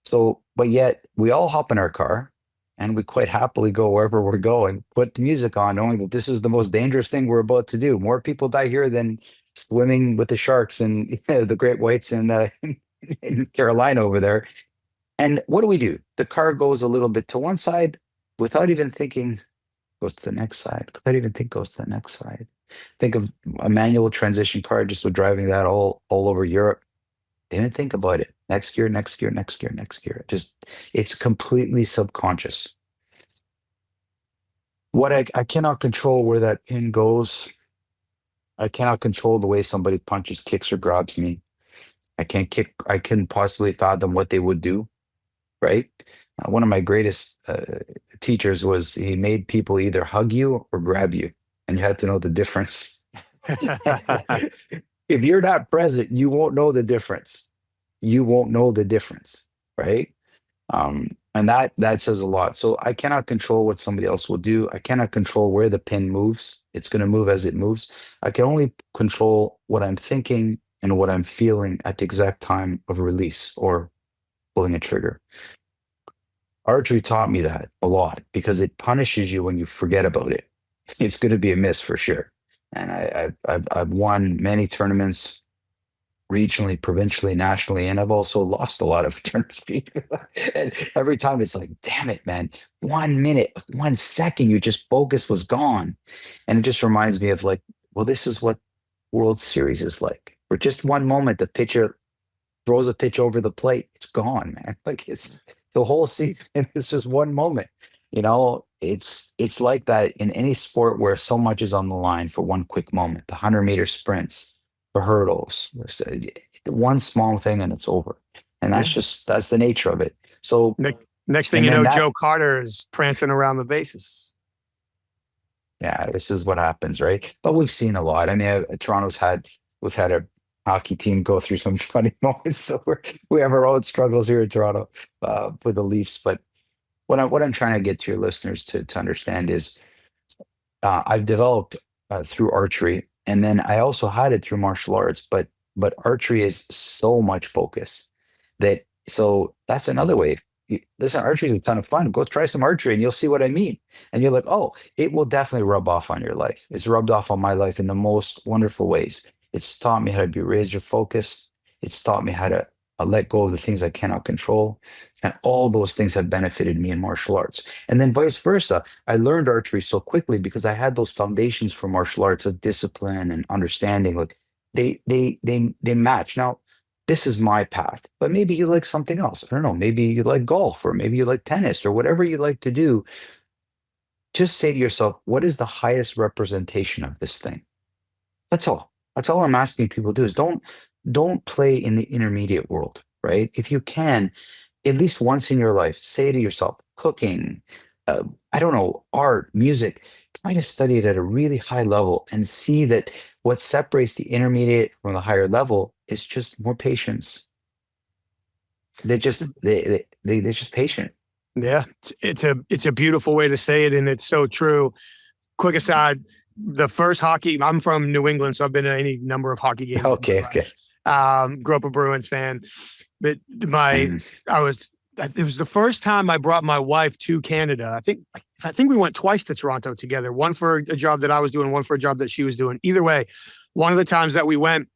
So, but yet we all hop in our car and we quite happily go wherever we're going, put the music on, knowing that this is the most dangerous thing we're about to do. More people die here than swimming with the sharks and the great whites in Carolina over there. And what do? The car goes a little bit to one side without even thinking, goes to the next side, without even think goes to the next side. Think of a manual transmission car, just with driving that all over Europe. Didn't think about it. Next gear, next gear, next gear, next gear. Just it's completely subconscious. What I cannot control where that pin goes. I cannot control the way somebody punches, kicks, or grabs me. I can possibly fathom what they would do, right? One of my greatest teachers was he made people either hug you or grab you, and you had to know the difference. If you're not present, you won't know the difference. You won't know the difference, right? And that says a lot. So I cannot control what somebody else will do. I cannot control where the pin moves. It's going to move as it moves. I can only control what I'm thinking and what I'm feeling at the exact time of release or pulling a trigger. Archery taught me that a lot because it punishes you when you forget about it. It's going to be a miss for sure. And I've won many tournaments regionally, provincially, nationally, and I've also lost a lot of tournaments. And every time it's like, damn it, man, 1 minute, 1 second, you just focus was gone. And it just reminds me of like, well, this is what World Series is like. For just one moment, the pitcher throws a pitch over the plate, it's gone, man. Like it's the whole season. It's just one moment. It's like that in any sport where so much is on the line for one quick moment. The 100-meter sprints, the hurdles, one small thing and it's over. And that's the nature of it. So next thing you know, Joe Carter is prancing around the bases. Yeah, this is what happens, right? But we've seen a lot. I mean, we've had a hockey team go through some funny moments. So we have our own struggles here in Toronto with the Leafs. But what I'm trying to get to your listeners to understand is I've developed through archery, and then I also had it through martial arts. But archery is so much focus so that's another way. Listen, archery is a ton of fun. Go try some archery and you'll see what I mean. And you're like, oh, it will definitely rub off on your life. It's rubbed off on my life in the most wonderful ways. It's taught me how to be razor focused. It's taught me how to let go of the things I cannot control. And all those things have benefited me in martial arts. And then vice versa. I learned archery so quickly because I had those foundations for martial arts of discipline and understanding. Like they match. Now, this is my path, but maybe you like something else. I don't know. Maybe you like golf, or maybe you like tennis, or whatever you like to do. Just say to yourself, what is the highest representation of this thing? That's all. That's all I'm asking people to do is don't play in the intermediate world, right? If you can, at least once in your life, say to yourself, cooking, I don't know, art, music, try to study it at a really high level and see that what separates the intermediate from the higher level is just more patience. They're just patient. Yeah, it's a beautiful way to say it, and it's so true. Quick aside, the first hockey, I'm from New England, so I've been to any number of hockey games. Okay. Grew up a Bruins fan, but it was the first time I brought my wife to Canada. I think we went twice to Toronto together, one for a job that I was doing, one for a job that she was doing. Either way, one of the times that we went,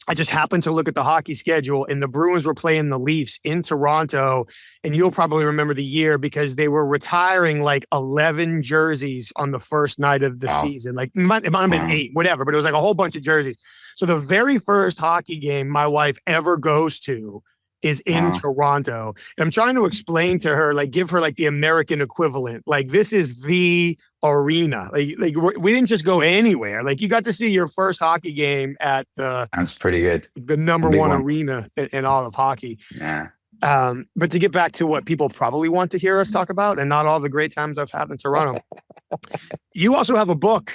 I just happened to look at the hockey schedule and the Bruins were playing the Leafs in Toronto. And you'll probably remember the year because they were retiring like 11 jerseys on the first night of the season. Like it might have been 8, whatever, but it was like a whole bunch of jerseys. So the very first hockey game my wife ever goes to is in Toronto. And I'm trying to explain to her, like, give her like the American equivalent. Like, this is the arena. Like we didn't just go anywhere. Like, you got to see your first hockey game at That's pretty good. The number one arena in all of hockey. Yeah. But to get back to what people probably want to hear us talk about, and not all the great times I've had in Toronto, you also have a book.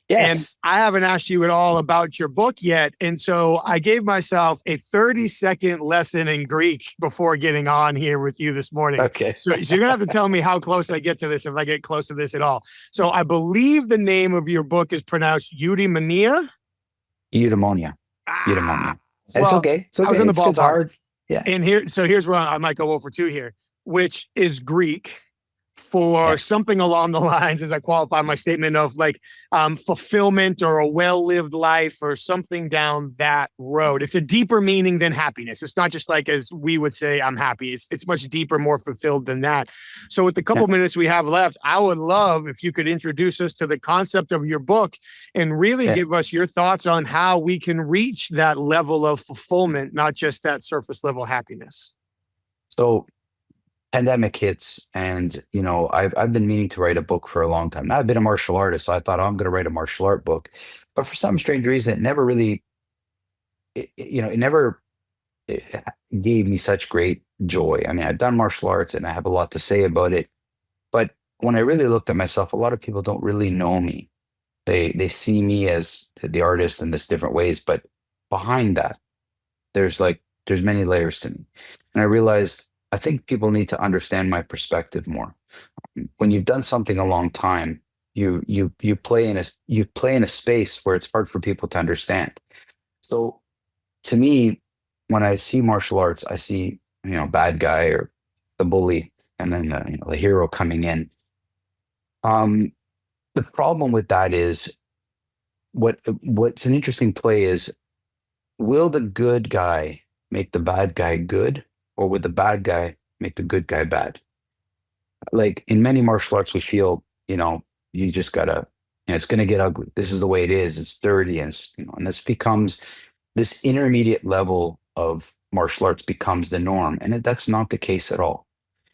And Yes. I haven't asked you at all about your book yet. And so I gave myself a 30-second lesson in Greek before getting on here with you this morning. Okay. So you're going to have to tell me how close I get to this, if I get close to this at all. So I believe the name of your book is pronounced Eudaimonia. Eudaimonia. Ah, Eudaimonia. It's well, okay. It's I was okay. in the It's ballpark. hard. Yeah. And here's where I might go 0 for 2 here, which is Greek for Yeah. something along the lines, as I qualify my statement, of like fulfillment or a well-lived life or something down that road. It's a deeper meaning than happiness. It's not just like, as we would say, I'm happy. It's much deeper, more fulfilled than that. So with the couple minutes we have left, I would love if you could introduce us to the concept of your book and really give us your thoughts on how we can reach that level of fulfillment, not just that surface level happiness. So pandemic hits, and I've been meaning to write a book for a long time. Now, I've been a martial artist, so I thought, oh, I'm going to write a martial art book. But for some strange reason, it never really, it never gave me such great joy. I mean, I've done martial arts and I have a lot to say about it. But when I really looked at myself, a lot of people don't really know me. They see me as the artist in this different ways, but behind that, there's many layers to me. And I realized I think people need to understand my perspective more. When you've done something a long time, you play in a space where it's hard for people to understand. So to me, when I see martial arts, I see bad guy or the bully, and then the hero coming in. The problem with that is what's an interesting play is, will the good guy make the bad guy good, or would the bad guy make the good guy bad? Like in many martial arts, we feel, you just gotta, it's gonna get ugly. This is the way it is. It's dirty, and and this becomes this intermediate level of martial arts becomes the norm, and that's not the case at all.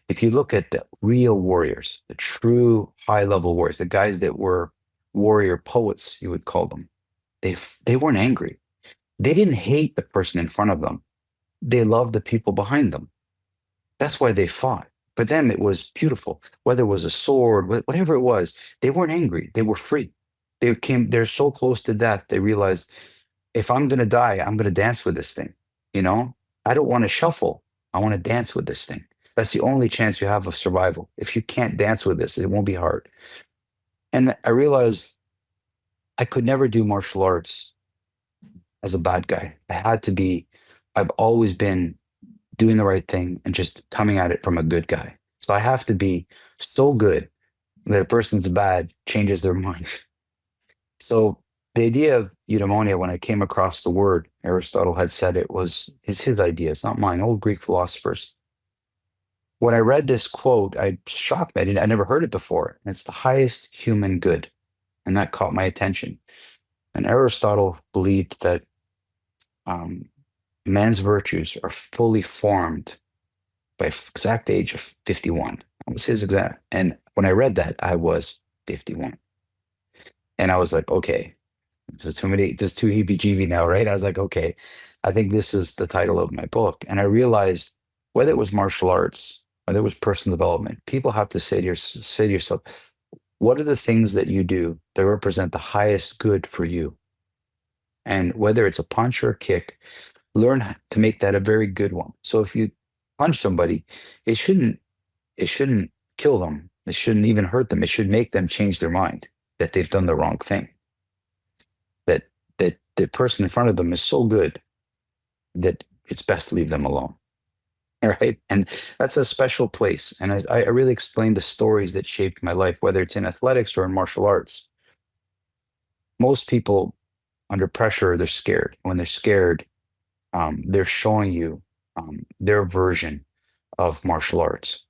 If you look at the real warriors, the true high level warriors, the guys that were warrior poets, you would call them, they weren't angry. They didn't hate the person in front of them. They loved the people behind them. That's why they fought. For them, it was beautiful. Whether it was a sword, whatever it was, they weren't angry. They were free. They're so close to death. They realized, if I'm going to die, I'm going to dance with this thing. I don't want to shuffle. I want to dance with this thing. That's the only chance you have of survival. If you can't dance with this, it won't be hard. And I realized I could never do martial arts as a bad guy. I've always been doing the right thing and just coming at it from a good guy. So I have to be so good that a person that's bad changes their mind. So the idea of eudaimonia, when I came across the word, Aristotle had said is his idea. It's not mine. Old Greek philosophers. When I read this quote, I shocked me. I never heard it before. And it's the highest human good. And that caught my attention. And Aristotle believed that man's virtues are fully formed by exact age of 51. That was his exact. And when I read that, I was 51. And I was like, okay, there's too heebie-jeebie now, right? I was like, okay, I think this is the title of my book. And I realized, whether it was martial arts, whether it was personal development, people have to say to yourself, what are the things that you do that represent the highest good for you? And whether it's a punch or a kick, learn to make that a very good one. So if you punch somebody, it shouldn't kill them. It shouldn't even hurt them. It should make them change their mind that they've done the wrong thing. That the person in front of them is so good that it's best to leave them alone. Right. And that's a special place. And I really explained the stories that shaped my life, whether it's in athletics or in martial arts. Most people under pressure, they're scared. When they're scared, they're showing you their version of martial arts.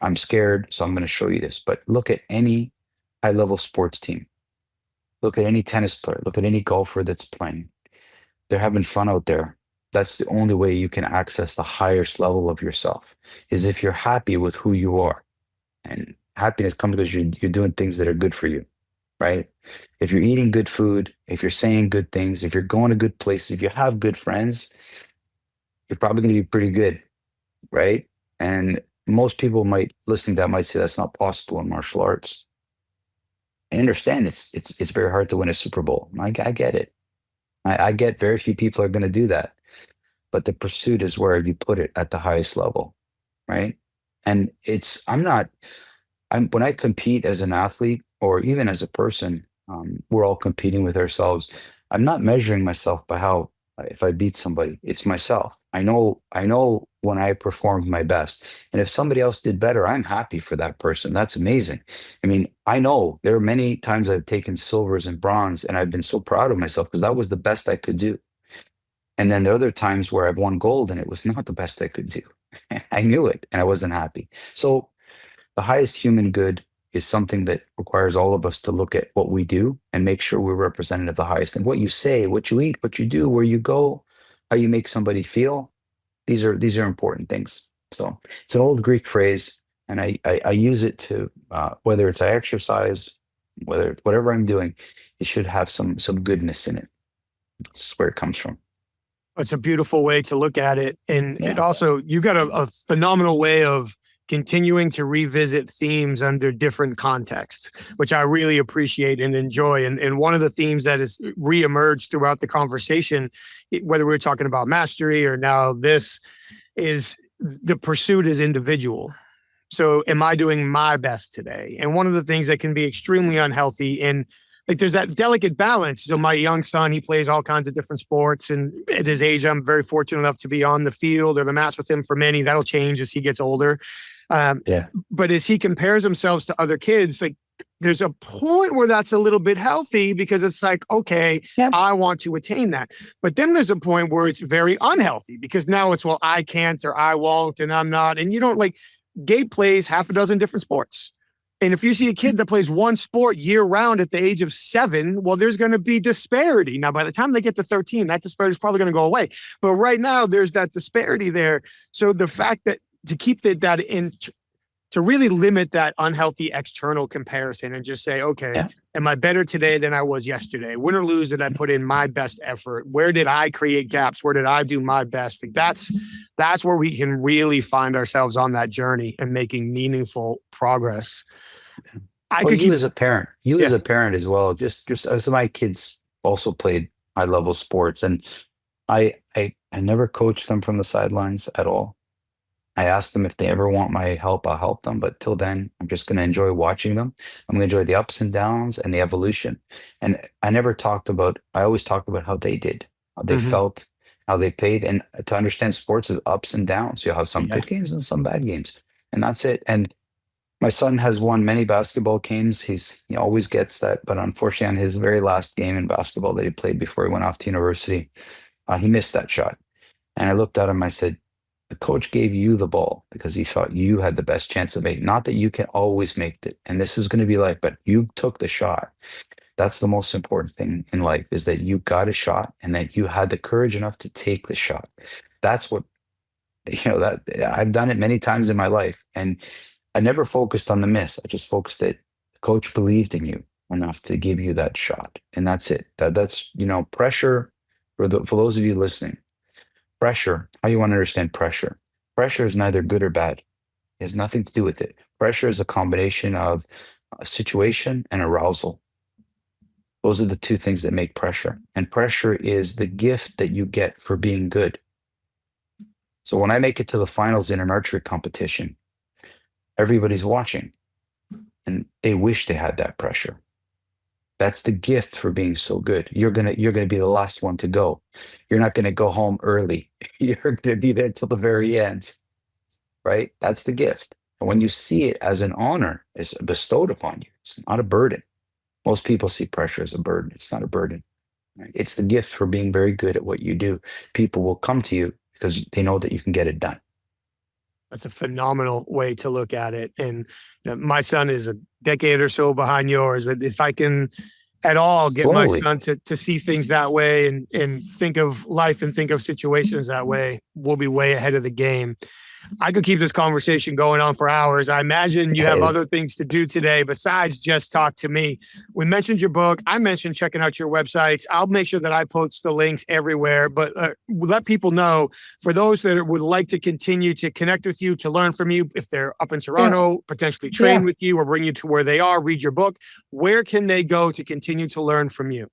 I'm scared, so I'm going to show you this. But look at any high-level sports team. Look at any tennis player. Look at any golfer that's playing. They're having fun out there. That's the only way you can access the highest level of yourself, is if you're happy with who you are. And happiness comes because you're doing things that are good for you, right? If you're eating good food, if you're saying good things, if you're going to good places, if you have good friends, you're probably going to be pretty good, right? And most people might listening to that might say that's not possible in martial arts. I understand it's very hard to win a Super Bowl. I get it. I get very few people are going to do that. But the pursuit is where you put it at the highest level, right? And I'm not, when I compete as an athlete or even as a person, we're all competing with ourselves. I'm not measuring myself by how, if I beat somebody, it's myself. I know when I performed my best. And if somebody else did better, I'm happy for that person. That's amazing. I mean, I know there are many times I've taken silvers and bronze and I've been so proud of myself because that was the best I could do. And then there are other times where I've won gold and it was not the best I could do. I knew it and I wasn't happy. So the highest human good is something that requires all of us to look at what we do and make sure we're representative of the highest. And what you say, what you eat, what you do, where you go, how you make somebody feel, these are important things. So it's an old Greek phrase, and I use it to whether it's I exercise, whatever I'm doing, it should have some goodness in it. That's where it comes from. It's a beautiful way to look at it. And Yeah. it also, you've got a phenomenal way of continuing to revisit themes under different contexts, which I really appreciate and enjoy. And one of the themes that has reemerged throughout the conversation, whether we're talking about mastery or now this, is the pursuit is individual. So am I doing my best today? And one of the things that can be extremely unhealthy, and like there's that delicate balance. So my young son, he plays all kinds of different sports. And at his age, I'm very fortunate enough to be on the field or the mats with him for many. That'll change as he gets older. Yeah. But as he compares himself to other kids, like there's a point where that's a little bit healthy because it's like, okay, Yep. I want to attain that. But then there's a point where it's very unhealthy because now it's, well, I can't or I won't and I'm not. And you don't like, Gabe plays half a dozen different sports. And if you see a kid that plays one sport year round at the age of 7, well, there's going to be disparity. Now, by the time they get to 13, that disparity is probably going to go away. But right now, there's that disparity there. So the fact that to keep that in, to really limit that unhealthy external comparison and just say, okay, Yeah. Am I better today than I was yesterday? Win or lose, did I put in my best effort? Where did I create gaps? Where did I do my best? Like that's where we can really find ourselves on that journey and making meaningful progress. As a parent, as a parent as well, just as my kids also played high level sports, and I never coached them from the sidelines at all. I asked them if they ever want my help, I'll help them. But till then, I'm just going to enjoy watching them. I'm going to enjoy the ups and downs and the evolution. And I always talked about how they did, how they felt, how they played. And to understand sports is ups and downs. You'll have some good games and some bad games. And that's it. And my son has won many basketball games. He always gets that. But unfortunately, on his very last game in basketball that he played before he went off to university, he missed that shot. And I looked at him, I said, the coach gave you the ball because he thought you had the best chance of making. Not that you can always make it, and this is going to be like, but you took the shot. That's the most important thing in life, is that you got a shot and that you had the courage enough to take the shot. That's what, that I've done it many times in my life, and I never focused on the miss. I just focused that the coach believed in you enough to give you that shot, and that's it. That's pressure for those of you listening. Pressure, how you want to understand pressure. Pressure is neither good or bad. It has nothing to do with it. Pressure is a combination of a situation and arousal. Those are the two things that make pressure. And pressure is the gift that you get for being good. So when I make it to the finals in an archery competition, everybody's watching and they wish they had that pressure. That's the gift for being so good. You're gonna be the last one to go. You're not gonna go home early. You're gonna be there till the very end, right? That's the gift. And when you see it as an honor, it's bestowed upon you. It's not a burden. Most people see pressure as a burden. It's not a burden. Right? It's the gift for being very good at what you do. People will come to you because they know that you can get it done. That's a phenomenal way to look at it. And my son is a decade or so behind yours, but if I can at all get my son to see things that way and think of life and think of situations that way, we'll be way ahead of the game. I could keep this conversation going on for hours. I imagine you have other things to do today besides just talk to me. We mentioned your book. I mentioned checking out your websites. I'll make sure that I post the links everywhere, but let people know, for those that would like to continue to connect with you, to learn from you, if they're up in Toronto, potentially train with you or bring you to where they are, read your book, where can they go to continue to learn from you?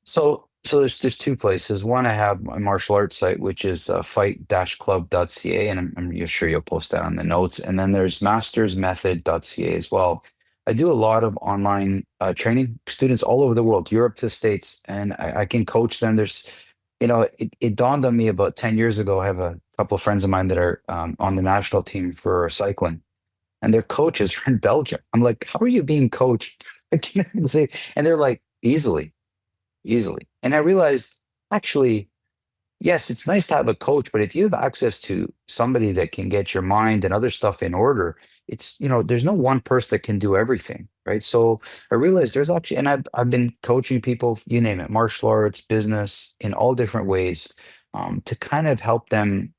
So there's two places. One, I have my martial arts site, which is fight-club.ca, and I'm sure you'll post that on the notes. And then there's mastersmethod.ca as well. I do a lot of online training, students all over the world, Europe to the States, and I can coach them. It dawned on me about 10 years ago. I have a couple of friends of mine that are on the national team for cycling, and their coaches are in Belgium. I'm like, how are you being coached? I can't even say, and they're like, easily. And I realized, actually, yes, it's nice to have a coach, but if you have access to somebody that can get your mind and other stuff in order, there's no one person that can do everything, right? So I realized there's actually, and I've been coaching people, you name it, martial arts, business, in all different ways, to kind of help them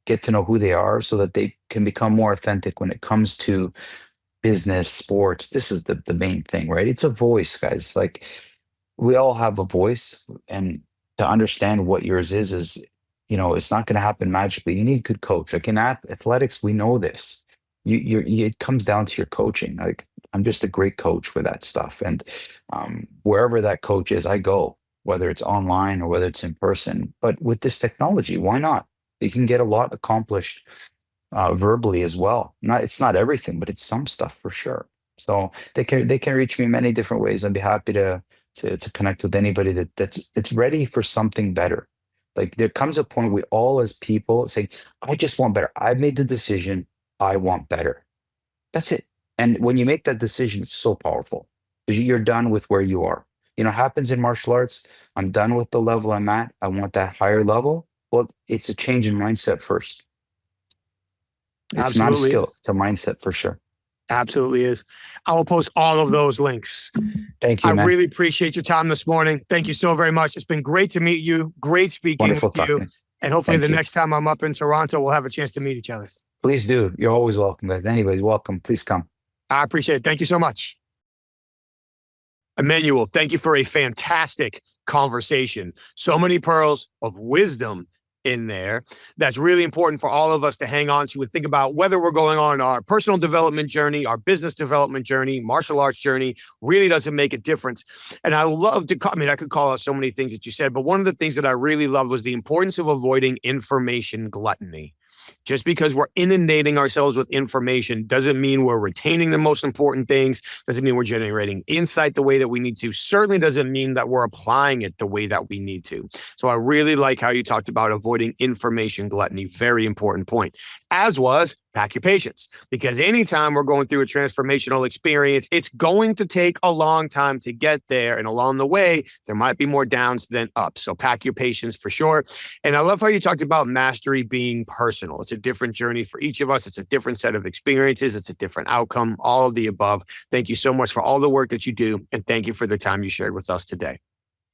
get to know who they are so that they can become more authentic when it comes to business, sports. This is the main thing, right? It's a voice, guys. Like, we all have a voice, and to understand what yours is it's not going to happen magically. You need a good coach. Like in athletics, we know this. It comes down to your coaching. Like, I'm just a great coach for that stuff, and wherever that coach is, I go, whether it's online or whether it's in person. But with this technology, why not? You can get a lot accomplished verbally as well. It's not everything, but it's some stuff for sure. So they can reach me in many different ways. I'd be happy to connect with anybody that's ready for something better. Like, there comes a point we all as people say, I just want better. I've made the decision. I want better. That's it. And when you make that decision, it's so powerful because you're done with where you are. It happens in martial arts. I'm done with the level I'm at. I want that higher level. Well, it's a change in mindset first. It's not a skill. It's a mindset for sure. Absolutely is. I will post all of those links. Thank you, man. I really appreciate your time this morning. Thank you so very much. It's been great to meet you. Great speaking with you. And hopefully next time I'm up in Toronto, we'll have a chance to meet each other. Please do. You're always welcome, guys. Anybody's welcome. Please come. I appreciate it. Thank you so much. Emmanuel, thank you for a fantastic conversation. So many pearls of wisdom in there that's really important for all of us to hang on to and think about, whether we're going on our personal development journey, our business development journey, martial arts journey. Really doesn't make a difference. And I could call out so many things that you said, but one of the things that I really loved was the importance of avoiding information gluttony. Just because we're inundating ourselves with information doesn't mean we're retaining the most important things, doesn't mean we're generating insight the way that we need to, certainly doesn't mean that we're applying it the way that we need to. So I really like how you talked about avoiding information gluttony. Very important point. As was, pack your patience, because anytime we're going through a transformational experience, it's going to take a long time to get there. And along the way, there might be more downs than ups. So pack your patience for sure. And I love how you talked about mastery being personal. It's a different journey for each of us. It's a different set of experiences. It's a different outcome, all of the above. Thank you so much for all the work that you do. And thank you for the time you shared with us today.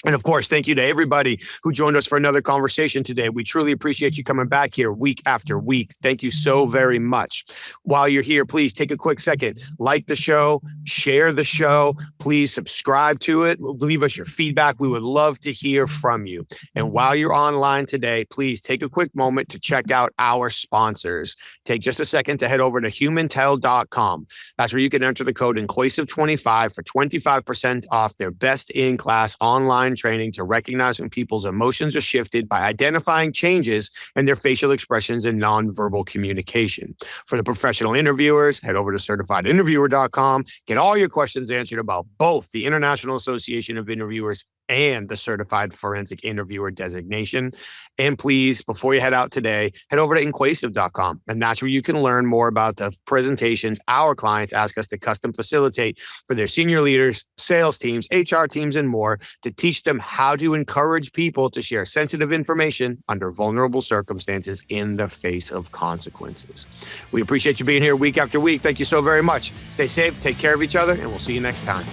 And of course, thank you to everybody who joined us for another conversation today. We truly appreciate you coming back here week after week. Thank you so very much. While you're here, please take a quick second, like the show, share the show, please subscribe to it. Leave us your feedback. We would love to hear from you. And while you're online today, please take a quick moment to check out our sponsors. Take just a second to head over to humantel.com. That's where you can enter the code INCLUSIVE25 for 25% off their best-in-class online training to recognize when people's emotions are shifted by identifying changes in their facial expressions and nonverbal communication. For the professional interviewers, head over to certifiedinterviewer.com. Get all your questions answered about both the International Association of Interviewers and the Certified Forensic Interviewer designation. And please, before you head out today, head over to inquasive.com. And that's where you can learn more about the presentations our clients ask us to custom facilitate for their senior leaders, sales teams, HR teams, and more, to teach them how to encourage people to share sensitive information under vulnerable circumstances in the face of consequences. We appreciate you being here week after week. Thank you so very much. Stay safe, take care of each other, and we'll see you next time.